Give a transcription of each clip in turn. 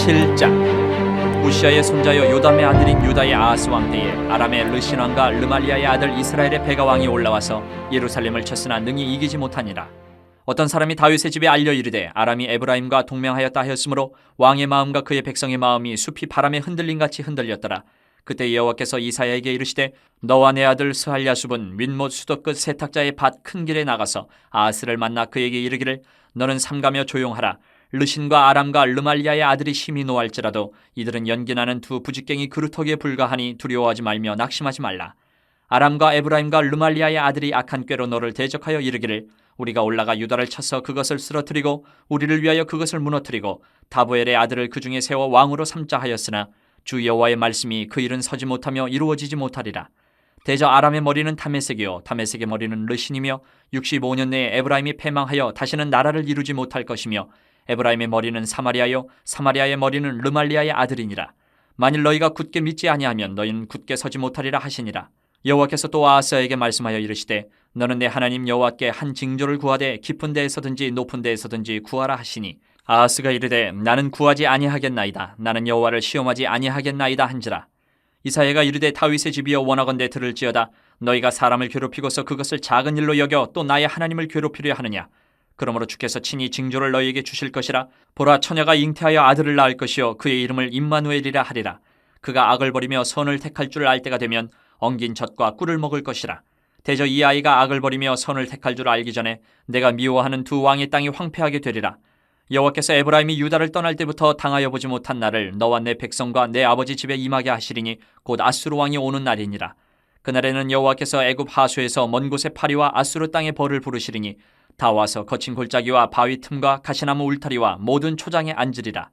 7장. 우시아의 손자여 요담의 아들인 유다의 아하스 왕 때에 아람의 르신 왕과 르말리아의 아들 이스라엘의 베가 왕이 올라와서 예루살렘을 쳤으나 능히 이기지 못하니라. 어떤 사람이 다윗의 집에 알려 이르되 아람이 에브라임과 동맹하였다 하였으므로 왕의 마음과 그의 백성의 마음이 숲이 바람에 흔들림같이 흔들렸더라. 그때 여호와께서 이사야에게 이르시되 너와 내 아들 스할야숲은 윗못 수도 끝 세탁자의 밭 큰 길에 나가서 아하스를 만나 그에게 이르기를 너는 삼가며 조용하라. 르신과 아람과 르말리아의 아들이 심히 노할지라도 이들은 연기나는 두 부직갱이 그루터기에 불과하니 두려워하지 말며 낙심하지 말라. 아람과 에브라임과 르말리아의 아들이 악한 꾀로 너를 대적하여 이르기를 우리가 올라가 유다를 쳐서 그것을 쓰러뜨리고 우리를 위하여 그것을 무너뜨리고 다부엘의 아들을 그 중에 세워 왕으로 삼자 하였으나 주 여호와의 말씀이 그 일은 서지 못하며 이루어지지 못하리라. 대저 아람의 머리는 다메섹이요 다메섹의 머리는 르신이며 65년 내에 에브라임이 패망하여 다시는 나라를 이루지 못할 것이며 에브라임의 머리는 사마리아요 사마리아의 머리는 르말리아의 아들이니라. 만일 너희가 굳게 믿지 아니하면 너희는 굳게 서지 못하리라 하시니라. 여호와께서 또 아하스에게 말씀하여 이르시되 너는 내 하나님 여호와께 한 징조를 구하되 깊은 데에서든지 높은 데에서든지 구하라 하시니 아하스가 이르되 나는 구하지 아니하겠나이다. 나는 여호와를 시험하지 아니하겠나이다 한지라. 이사야가 이르되 다윗의 집이여 원하건대 들을지어다. 너희가 사람을 괴롭히고서 그것을 작은 일로 여겨 또 나의 하나님을 괴롭히려 하느냐. 그러므로 주께서 친히 징조를 너희에게 주실 것이라. 보라 처녀가 잉태하여 아들을 낳을 것이요 그의 이름을 임마누엘이라 하리라. 그가 악을 버리며 선을 택할 줄 알 때가 되면 엉긴 젖과 꿀을 먹을 것이라. 대저 이 아이가 악을 버리며 선을 택할 줄 알기 전에 내가 미워하는 두 왕의 땅이 황폐하게 되리라. 여호와께서 에브라임이 유다를 떠날 때부터 당하여 보지 못한 날을 너와 내 백성과 내 아버지 집에 임하게 하시리니 곧 아수르 왕이 오는 날이니라. 그날에는 여호와께서 애굽 하수에서 먼 곳의 파리와 아수르 땅의 벌을 부르시리니 다 와서 거친 골짜기와 바위 틈과 가시나무 울타리와 모든 초장에 앉으리라.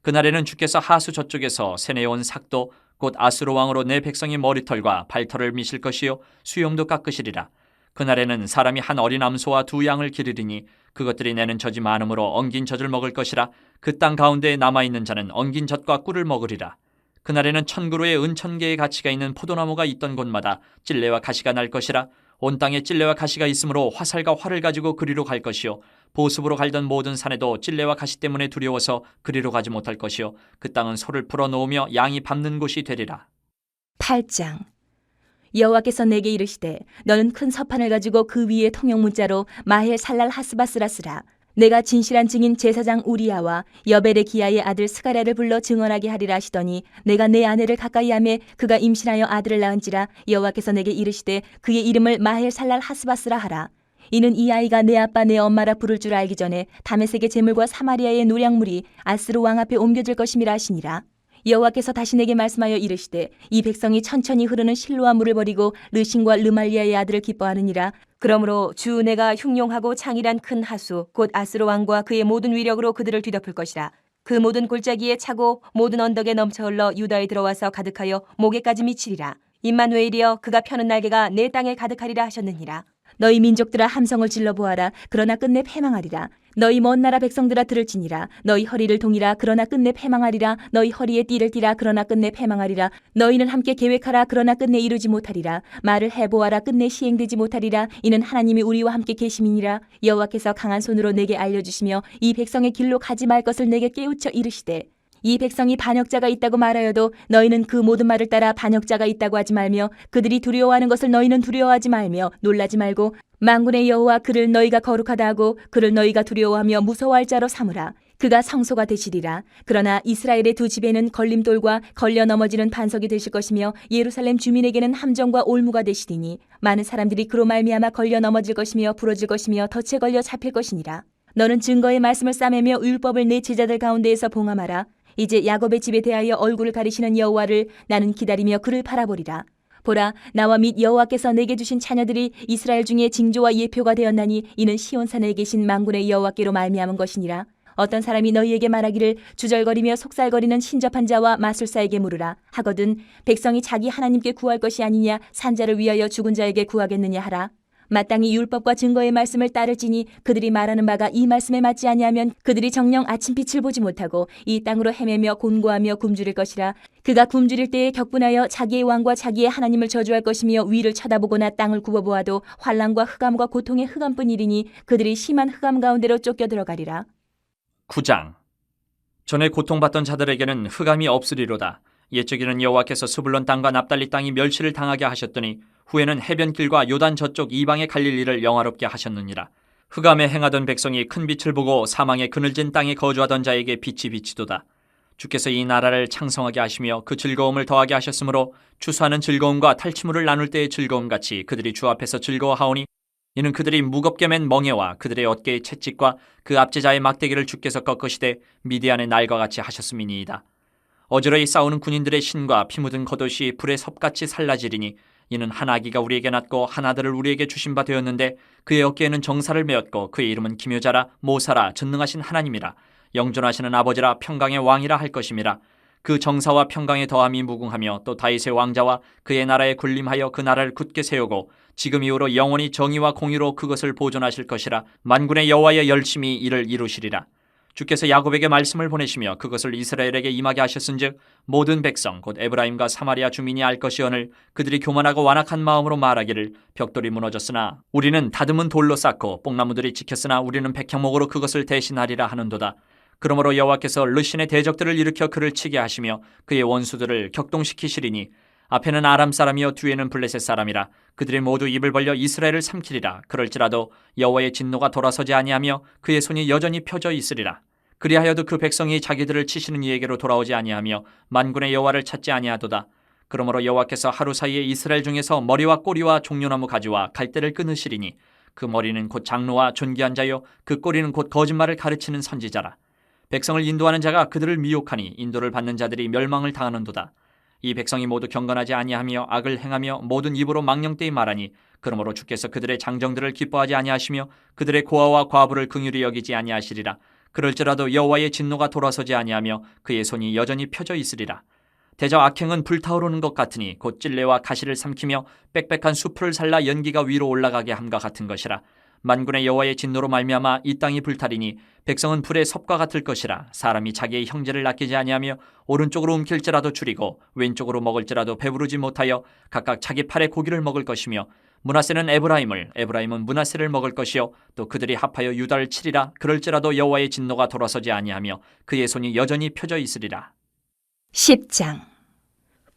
그날에는 주께서 하수 저쪽에서 세내온 삭도 곧 아수르 왕으로 내 백성의 머리털과 발털을 미실 것이요 수염도 깎으시리라. 그날에는 사람이 한 어린 암소와 두 양을 기르리니 그것들이 내는 젖이 많으므로 엉긴 젖을 먹을 것이라. 그 땅 가운데에 남아있는 자는 엉긴 젖과 꿀을 먹으리라. 그날에는 천그루의 은천개의 가치가 있는 포도나무가 있던 곳마다 찔레와 가시가 날 것이라. 온 땅에 찔레와 가시가 있으므로 화살과 활을 가지고 그리로 갈 것이요 보습으로 갈던 모든 산에도 찔레와 가시 때문에 두려워서 그리로 가지 못할 것이요 그 땅은 소를 풀어놓으며 양이 밟는 곳이 되리라. 8장. 여호와께서 내게 이르시되 너는 큰 서판을 가지고 그 위에 통용문자로 마헬 살랄 하스바스라 쓰라. 내가 진실한 증인 제사장 우리야와 여벨의 기야의 아들 스가랴를 불러 증언하게 하리라 하시더니 내가 내 아내를 가까이 하매 그가 임신하여 아들을 낳은지라. 여호와께서 내게 이르시되 그의 이름을 마헬 살랄 하스바스라 하라. 이는 이 아이가 내 아빠 내 엄마라 부를 줄 알기 전에 다메섹의 제물과 사마리아의 노량물이 아스르 왕 앞에 옮겨질 것임이라 하시니라. 여호와께서 다시 내게 말씀하여 이르시되 이 백성이 천천히 흐르는 실로암 물을 버리고 르신과 르말리아의 아들을 기뻐하느니라. 그러므로 주 내가 흉용하고 창일한 큰 하수 곧 아스로 왕과 그의 모든 위력으로 그들을 뒤덮을 것이라. 그 모든 골짜기에 차고 모든 언덕에 넘쳐 흘러 유다에 들어와서 가득하여 목에까지 미치리라. 임마누엘이여 그가 펴는 날개가 내 땅에 가득하리라 하셨느니라. 너희 민족들아 함성을 질러 보아라. 그러나 끝내 패망하리라. 너희 먼 나라 백성들아 들을지니라. 너희 허리를 동이라. 그러나 끝내 패망하리라. 너희 허리에 띠를 띠라. 그러나 끝내 패망하리라. 너희는 함께 계획하라. 그러나 끝내 이루지 못하리라. 말을 해보아라. 끝내 시행되지 못하리라. 이는 하나님이 우리와 함께 계심이니라. 여호와께서 강한 손으로 내게 알려주시며 이 백성의 길로 가지 말 것을 내게 깨우쳐 이르시되 이 백성이 반역자가 있다고 말하여도 너희는 그 모든 말을 따라 반역자가 있다고 하지 말며 그들이 두려워하는 것을 너희는 두려워하지 말며 놀라지 말고 만군의 여호와 그를 너희가 거룩하다 하고 그를 너희가 두려워하며 무서워할 자로 삼으라. 그가 성소가 되시리라. 그러나 이스라엘의 두 집에는 걸림돌과 걸려 넘어지는 반석이 되실 것이며 예루살렘 주민에게는 함정과 올무가 되시리니 많은 사람들이 그로 말미암아 걸려 넘어질 것이며 부러질 것이며 덫에 걸려 잡힐 것이니라. 너는 증거의 말씀을 싸매며 율법을 내 제자들 가운데에서 봉함하라. 이제 야곱의 집에 대하여 얼굴을 가리시는 여호와를 나는 기다리며 그를 바라보리라. 보라 나와 및 여호와께서 내게 주신 자녀들이 이스라엘 중에 징조와 예표가 되었나니 이는 시온산에 계신 만군의 여호와께로 말미암은 것이니라. 어떤 사람이 너희에게 말하기를 주절거리며 속살거리는 신접한 자와 마술사에게 물으라 하거든 백성이 자기 하나님께 구할 것이 아니냐 산자를 위하여 죽은 자에게 구하겠느냐 하라. 마땅히 율법과 증거의 말씀을 따를지니 그들이 말하는 바가 이 말씀에 맞지 아니하면 그들이 정녕 아침빛을 보지 못하고 이 땅으로 헤매며 곤고하며 굶주릴 것이라. 그가 굶주릴 때에 격분하여 자기의 왕과 자기의 하나님을 저주할 것이며 위를 쳐다보거나 땅을 굽어보아도 환난과 흑암과 고통의 흑암뿐이리니 그들이 심한 흑암 가운데로 쫓겨 들어가리라. 9장. 전에 고통받던 자들에게는 흑암이 없으리로다. 옛적에는 여호와께서 스불론 땅과 납달리 땅이 멸시를 당하게 하셨더니 후에는 해변길과 요단 저쪽 이방의 갈릴리를 영화롭게 하셨느니라. 흑암에 행하던 백성이 큰 빛을 보고 사망의 그늘진 땅에 거주하던 자에게 빛이 비치도다. 주께서 이 나라를 창성하게 하시며 그 즐거움을 더하게 하셨으므로 추수하는 즐거움과 탈취물을 나눌 때의 즐거움같이 그들이 주 앞에서 즐거워하오니 이는 그들이 무겁게 맨 멍에와 그들의 어깨의 채찍과 그 압제자의 막대기를 주께서 꺾으시되 미디안의 날과 같이 하셨음이니이다. 어지러이 싸우는 군인들의 신과 피 묻은 겉옷이 불의 섭같이 살라지리니 이는 한 아기가 우리에게 낳고 한 아들을 우리에게 주신 바 되었는데 그의 어깨에는 정사를 메었고 그의 이름은 기묘자라 모사라 전능하신 하나님이라 영존하시는 아버지라 평강의 왕이라 할 것임이라. 그 정사와 평강의 더함이 무궁하며 또 다윗의 왕자와 그의 나라에 군림하여 그 나라를 굳게 세우고 지금 이후로 영원히 정의와 공의로 그것을 보존하실 것이라. 만군의 여호와의 열심히 이를 이루시리라. 주께서 야곱에게 말씀을 보내시며 그것을 이스라엘에게 임하게 하셨은즉 모든 백성 곧 에브라임과 사마리아 주민이 알 것이오늘 그들이 교만하고 완악한 마음으로 말하기를 벽돌이 무너졌으나 우리는 다듬은 돌로 쌓고 뽕나무들이 지켰으나 우리는 백향목으로 그것을 대신하리라 하는도다. 그러므로 여호와께서 르신의 대적들을 일으켜 그를 치게 하시며 그의 원수들을 격동시키시리니 앞에는 아람 사람이요 뒤에는 블레셋 사람이라. 그들이 모두 입을 벌려 이스라엘을 삼키리라. 그럴지라도 여호와의 진노가 돌아서지 아니하며 그의 손이 여전히 펴져 있으리라. 그리하여도 그 백성이 자기들을 치시는 이에게로 돌아오지 아니하며 만군의 여호와를 찾지 아니하도다. 그러므로 여호와께서 하루 사이에 이스라엘 중에서 머리와 꼬리와 종려나무 가지와 갈대를 끊으시리니 그 머리는 곧 장로와 존귀한 자요 그 꼬리는 곧 거짓말을 가르치는 선지자라. 백성을 인도하는 자가 그들을 미혹하니 인도를 받는 자들이 멸망을 당하는도다. 이 백성이 모두 경건하지 아니하며 악을 행하며 모든 입으로 망령되이 말하니 그러므로 주께서 그들의 장정들을 기뻐하지 아니하시며 그들의 고아와 과부를 긍휼히 여기지 아니하시리라. 그럴지라도 여호와의 진노가 돌아서지 아니하며 그의 손이 여전히 펴져 있으리라. 대저 악행은 불타오르는 것 같으니 곧 찔레와 가시를 삼키며 빽빽한 숲을 살라 연기가 위로 올라가게 함과 같은 것이라. 만군의 여호와의 진노로 말미암아 이 땅이 불타리니 백성은 불의 섭과 같을 것이라. 사람이 자기의 형제를 아끼지 아니하며 오른쪽으로 움킬지라도 줄이고 왼쪽으로 먹을지라도 배부르지 못하여 각각 자기 팔의 고기를 먹을 것이며 므낫세는 에브라임은 므낫세를 먹을 것이요 또 그들이 합하여 유다를 치리라. 그럴지라도 여호와의 진노가 돌아서지 아니하며 그의 손이 여전히 펴져 있으리라. 10장.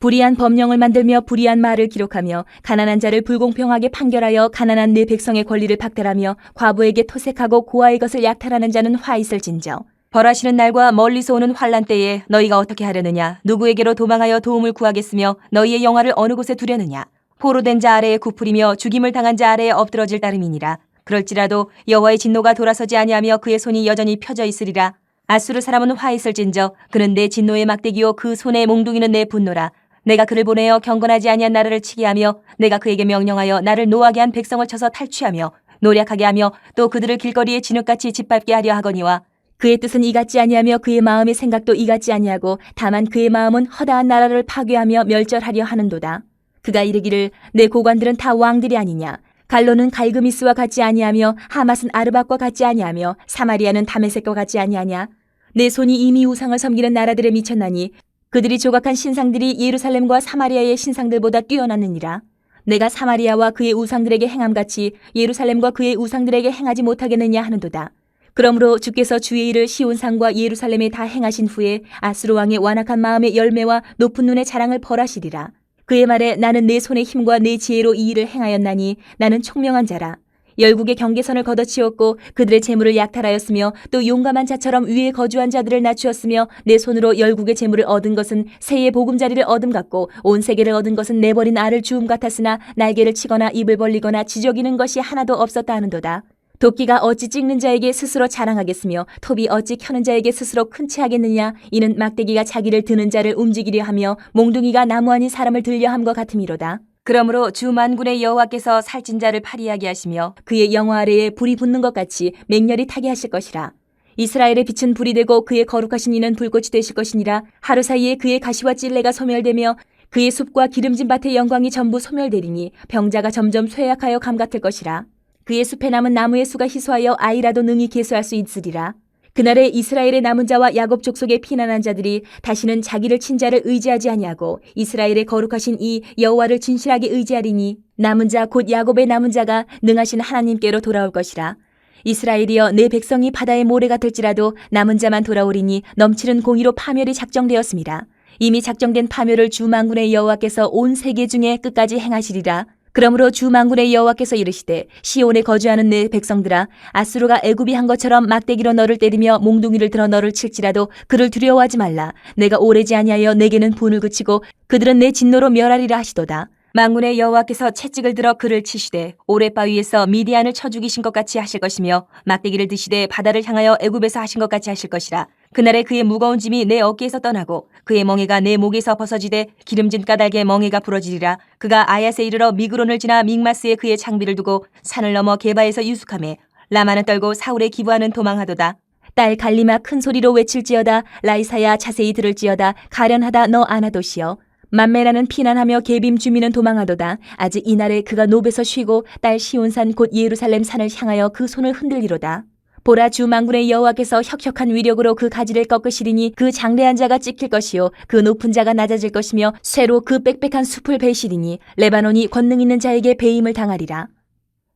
불의한 법령을 만들며 불의한 말을 기록하며 가난한 자를 불공평하게 판결하여 가난한 내 백성의 권리를 박탈하며 과부에게 토색하고 고아의 것을 약탈하는 자는 화 있을진저. 벌하시는 날과 멀리서 오는 환란 때에 너희가 어떻게 하려느냐? 누구에게로 도망하여 도움을 구하겠으며 너희의 영화를 어느 곳에 두려느냐? 포로된 자 아래에 굽으리며 죽임을 당한 자 아래에 엎드러질 따름이니라. 그럴지라도 여호와의 진노가 돌아서지 아니하며 그의 손이 여전히 펴져 있으리라. 아수르 사람은 화 있을진저. 그는 내 진노의 막대기요 그 손의 몽둥이는 내 분노라. 내가 그를 보내어 경건하지 아니한 나라를 치게 하며 내가 그에게 명령하여 나를 노하게 한 백성을 쳐서 탈취하며 노략하게 하며 또 그들을 길거리에 진흙같이 짓밟게 하려 하거니와 그의 뜻은 이같지 아니하며 그의 마음의 생각도 이같지 아니하고 다만 그의 마음은 허다한 나라를 파괴하며 멸절하려 하는도다. 그가 이르기를 내 고관들은 다 왕들이 아니냐? 갈로는 갈그미스와 같지 아니하며 하맛은 아르밧과 같지 아니하며 사마리아는 다메섹과 같지 아니하냐? 내 손이 이미 우상을 섬기는 나라들에 미쳤나니 그들이 조각한 신상들이 예루살렘과 사마리아의 신상들보다 뛰어났느니라. 내가 사마리아와 그의 우상들에게 행함같이 예루살렘과 그의 우상들에게 행하지 못하겠느냐 하는도다. 그러므로 주께서 주의 일을 시온산과 예루살렘에 다 행하신 후에 아수르 왕의 완악한 마음의 열매와 높은 눈의 자랑을 벌하시리라. 그의 말에 나는 내 손의 힘과 내 지혜로 이 일을 행하였나니 나는 총명한 자라. 열국의 경계선을 걷어치웠고 그들의 재물을 약탈하였으며 또 용감한 자처럼 위에 거주한 자들을 낮추었으며 내 손으로 열국의 재물을 얻은 것은 새의 보금자리를 얻음 같고 온 세계를 얻은 것은 내버린 알을 주움 같았으나 날개를 치거나 입을 벌리거나 지저귀는 것이 하나도 없었다 하는도다. 도끼가 어찌 찍는 자에게 스스로 자랑하겠으며 톱이 어찌 켜는 자에게 스스로 큰 채 하겠느냐? 이는 막대기가 자기를 드는 자를 움직이려 하며 몽둥이가 나무 아닌 사람을 들려 함과 같음이로다. 그러므로 주 만군의 여호와께서 살찐 자를 파리하게 하시며 그의 영화 아래에 불이 붙는 것 같이 맹렬히 타게 하실 것이라. 이스라엘의 빛은 불이 되고 그의 거룩하신 이는 불꽃이 되실 것이니라. 하루 사이에 그의 가시와 찔레가 소멸되며 그의 숲과 기름진 밭의 영광이 전부 소멸되리니 병자가 점점 쇠약하여 감 같을 것이라. 그의 숲에 남은 나무의 수가 희소하여 아이라도 능히 계수할 수 있으리라. 그날에 이스라엘의 남은 자와 야곱 족속의 피난한 자들이 다시는 자기를 친 자를 의지하지 아니하고 이스라엘의 거룩하신 이 여호와를 진실하게 의지하리니 남은 자 곧 야곱의 남은 자가 능하신 하나님께로 돌아올 것이라. 이스라엘이여 내 백성이 바다의 모래 같을지라도 남은 자만 돌아오리니 넘치는 공의로 파멸이 작정되었습니다. 이미 작정된 파멸을 주 만군의 여호와께서 온 세계 중에 끝까지 행하시리라. 그러므로 주 만군의 여호와께서 이르시되 시온에 거주하는 내 백성들아, 아수르가 애굽이 한 것처럼 막대기로 너를 때리며 몽둥이를 들어 너를 칠지라도 그를 두려워하지 말라. 내가 오래지 아니하여 내게는 분을 그치고 그들은 내 진노로 멸하리라 하시도다. 만군의 여호와께서 채찍을 들어 그를 치시되 오랫바위에서 미디안을 쳐 죽이신 것 같이 하실 것이며 막대기를 드시되 바다를 향하여 애굽에서 하신 것 같이 하실 것이라. 그날에 그의 무거운 짐이 내 어깨에서 떠나고 그의 멍에가 내 목에서 벗어지되 기름진 까닭에 멍에가 부러지리라. 그가 아얏에 이르러 미그론을 지나 믹마스에 그의 장비를 두고 산을 넘어 게바에서 유숙하며 라마는 떨고 사울에 기부하는 도망하도다. 딸 갈리마 큰 소리로 외칠지어다. 라이사야 자세히 들을지어다. 가련하다 너 아나도시여. 만메라는 피난하며 게빔 주민은 도망하도다. 아직 이날에 그가 노베서 쉬고 딸 시온산 곧 예루살렘 산을 향하여 그 손을 흔들리로다. 보라, 주 만군의 여호와께서 혁혁한 위력으로 그 가지를 꺾으시리니 그 장대한 자가 찍힐 것이요 그 높은 자가 낮아질 것이며 쇠로 그 빽빽한 숲을 베시리니 레바논이 권능 있는 자에게 배임을 당하리라.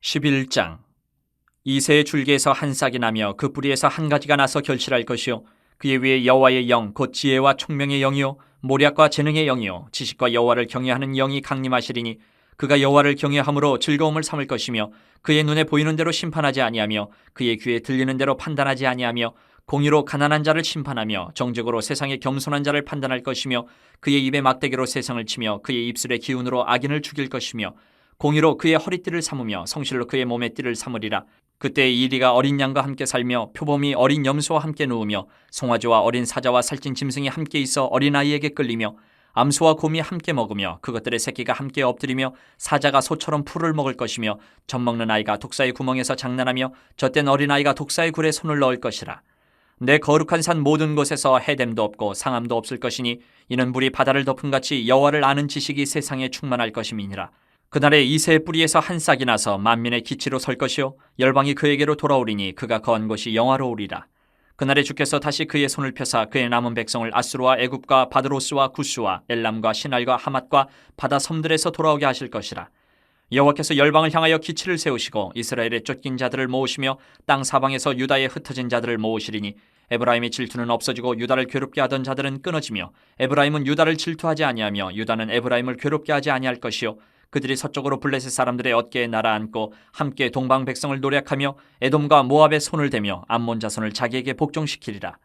11장. 이새의 줄기에서 한 싹이 나며 그 뿌리에서 한 가지가 나서 결실할 것이요 그의 위에 여호와의 영 곧 지혜와 총명의 영이요 모략과 재능의 영이요 지식과 여호와를 경외하는 영이 강림하시리니 그가 여호와를 경외함으로 즐거움을 삼을 것이며 그의 눈에 보이는 대로 심판하지 아니하며 그의 귀에 들리는 대로 판단하지 아니하며 공의로 가난한 자를 심판하며 정직으로 세상의 겸손한 자를 판단할 것이며 그의 입에 막대기로 세상을 치며 그의 입술의 기운으로 악인을 죽일 것이며 공의로 그의 허리띠를 삼으며 성실로 그의 몸의 띠를 삼으리라. 그때 이리가 어린 양과 함께 살며 표범이 어린 염소와 함께 누우며 송아지와 어린 사자와 살찐 짐승이 함께 있어 어린아이에게 끌리며 암소와 곰이 함께 먹으며 그것들의 새끼가 함께 엎드리며 사자가 소처럼 풀을 먹을 것이며 젖먹는 아이가 독사의 구멍에서 장난하며 젖된 어린아이가 독사의 굴에 손을 넣을 것이라. 내 거룩한 산 모든 곳에서 해됨도 없고 상함도 없을 것이니 이는 물이 바다를 덮은 같이 여호와를 아는 지식이 세상에 충만할 것임이니라. 그날에 이새의 뿌리에서 한 싹이 나서 만민의 기치로 설 것이요 열방이 그에게로 돌아오리니 그가 거한 곳이 영화로우리라. 그날에 주께서 다시 그의 손을 펴사 그의 남은 백성을 아수르와 애굽과 바드로스와 구스와 엘람과 시날과 하맛과 바다 섬들에서 돌아오게 하실 것이라. 여호와께서 열방을 향하여 기치를 세우시고 이스라엘의 쫓긴 자들을 모으시며 땅 사방에서 유다에 흩어진 자들을 모으시리니 에브라임의 질투는 없어지고 유다를 괴롭게 하던 자들은 끊어지며 에브라임은 유다를 질투하지 아니하며 유다는 에브라임을 괴롭게 하지 아니할 것이요 그들이 서쪽으로 블레셋 사람들의 어깨에 날아앉고 함께 동방 백성을 노략하며 에돔과 모압의 손을 대며 암몬 자손을 자기에게 복종시키리라.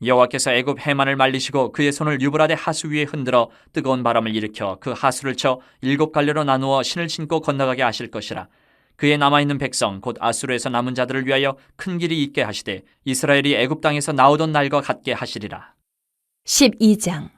여호와께서 애굽 해만을 말리시고 그의 손을 유브라데 하수 위에 흔들어 뜨거운 바람을 일으켜 그 하수를 쳐 7갈래로 나누어 신을 신고 건너가게 하실 것이라. 그의 남아있는 백성 곧 아수르에서 남은 자들을 위하여 큰 길이 있게 하시되 이스라엘이 애굽 땅에서 나오던 날과 같게 하시리라. 12장.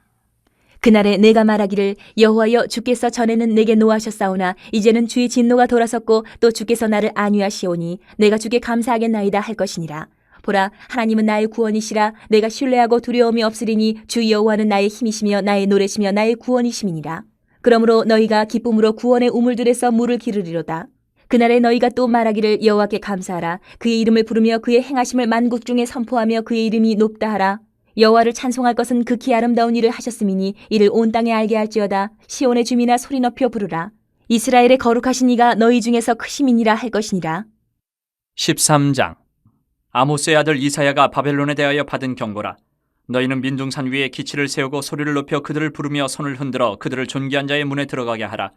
그날에 내가 말하기를 여호와여 주께서 전에는 내게 노하셨사오나 이제는 주의 진노가 돌아섰고 또 주께서 나를 안위하시오니 내가 주께 감사하겠나이다 할 것이니라. 보라, 하나님은 나의 구원이시라. 내가 신뢰하고 두려움이 없으리니 주 여호와는 나의 힘이시며 나의 노래시며 나의 구원이심이니라. 그러므로 너희가 기쁨으로 구원의 우물들에서 물을 기르리로다. 그날에 너희가 또 말하기를 여호와께 감사하라. 그의 이름을 부르며 그의 행하심을 만국 중에 선포하며 그의 이름이 높다 하라. 여호와를 찬송할 것은 극히 아름다운 일을 하셨음이니 이를 온 땅에 알게 할지어다. 시온의 주민아 소리 높여 부르라. 이스라엘의 거룩하신 이가 너희 중에서 크심이니라 할 것이니라. 13장. 아모스의 아들 이사야가 바벨론에 대하여 받은 경고라. 너희는 민둥산 위에 기치를 세우고 소리를 높여 그들을 부르며 손을 흔들어 그들을 존귀한 자의 문에 들어가게 하라.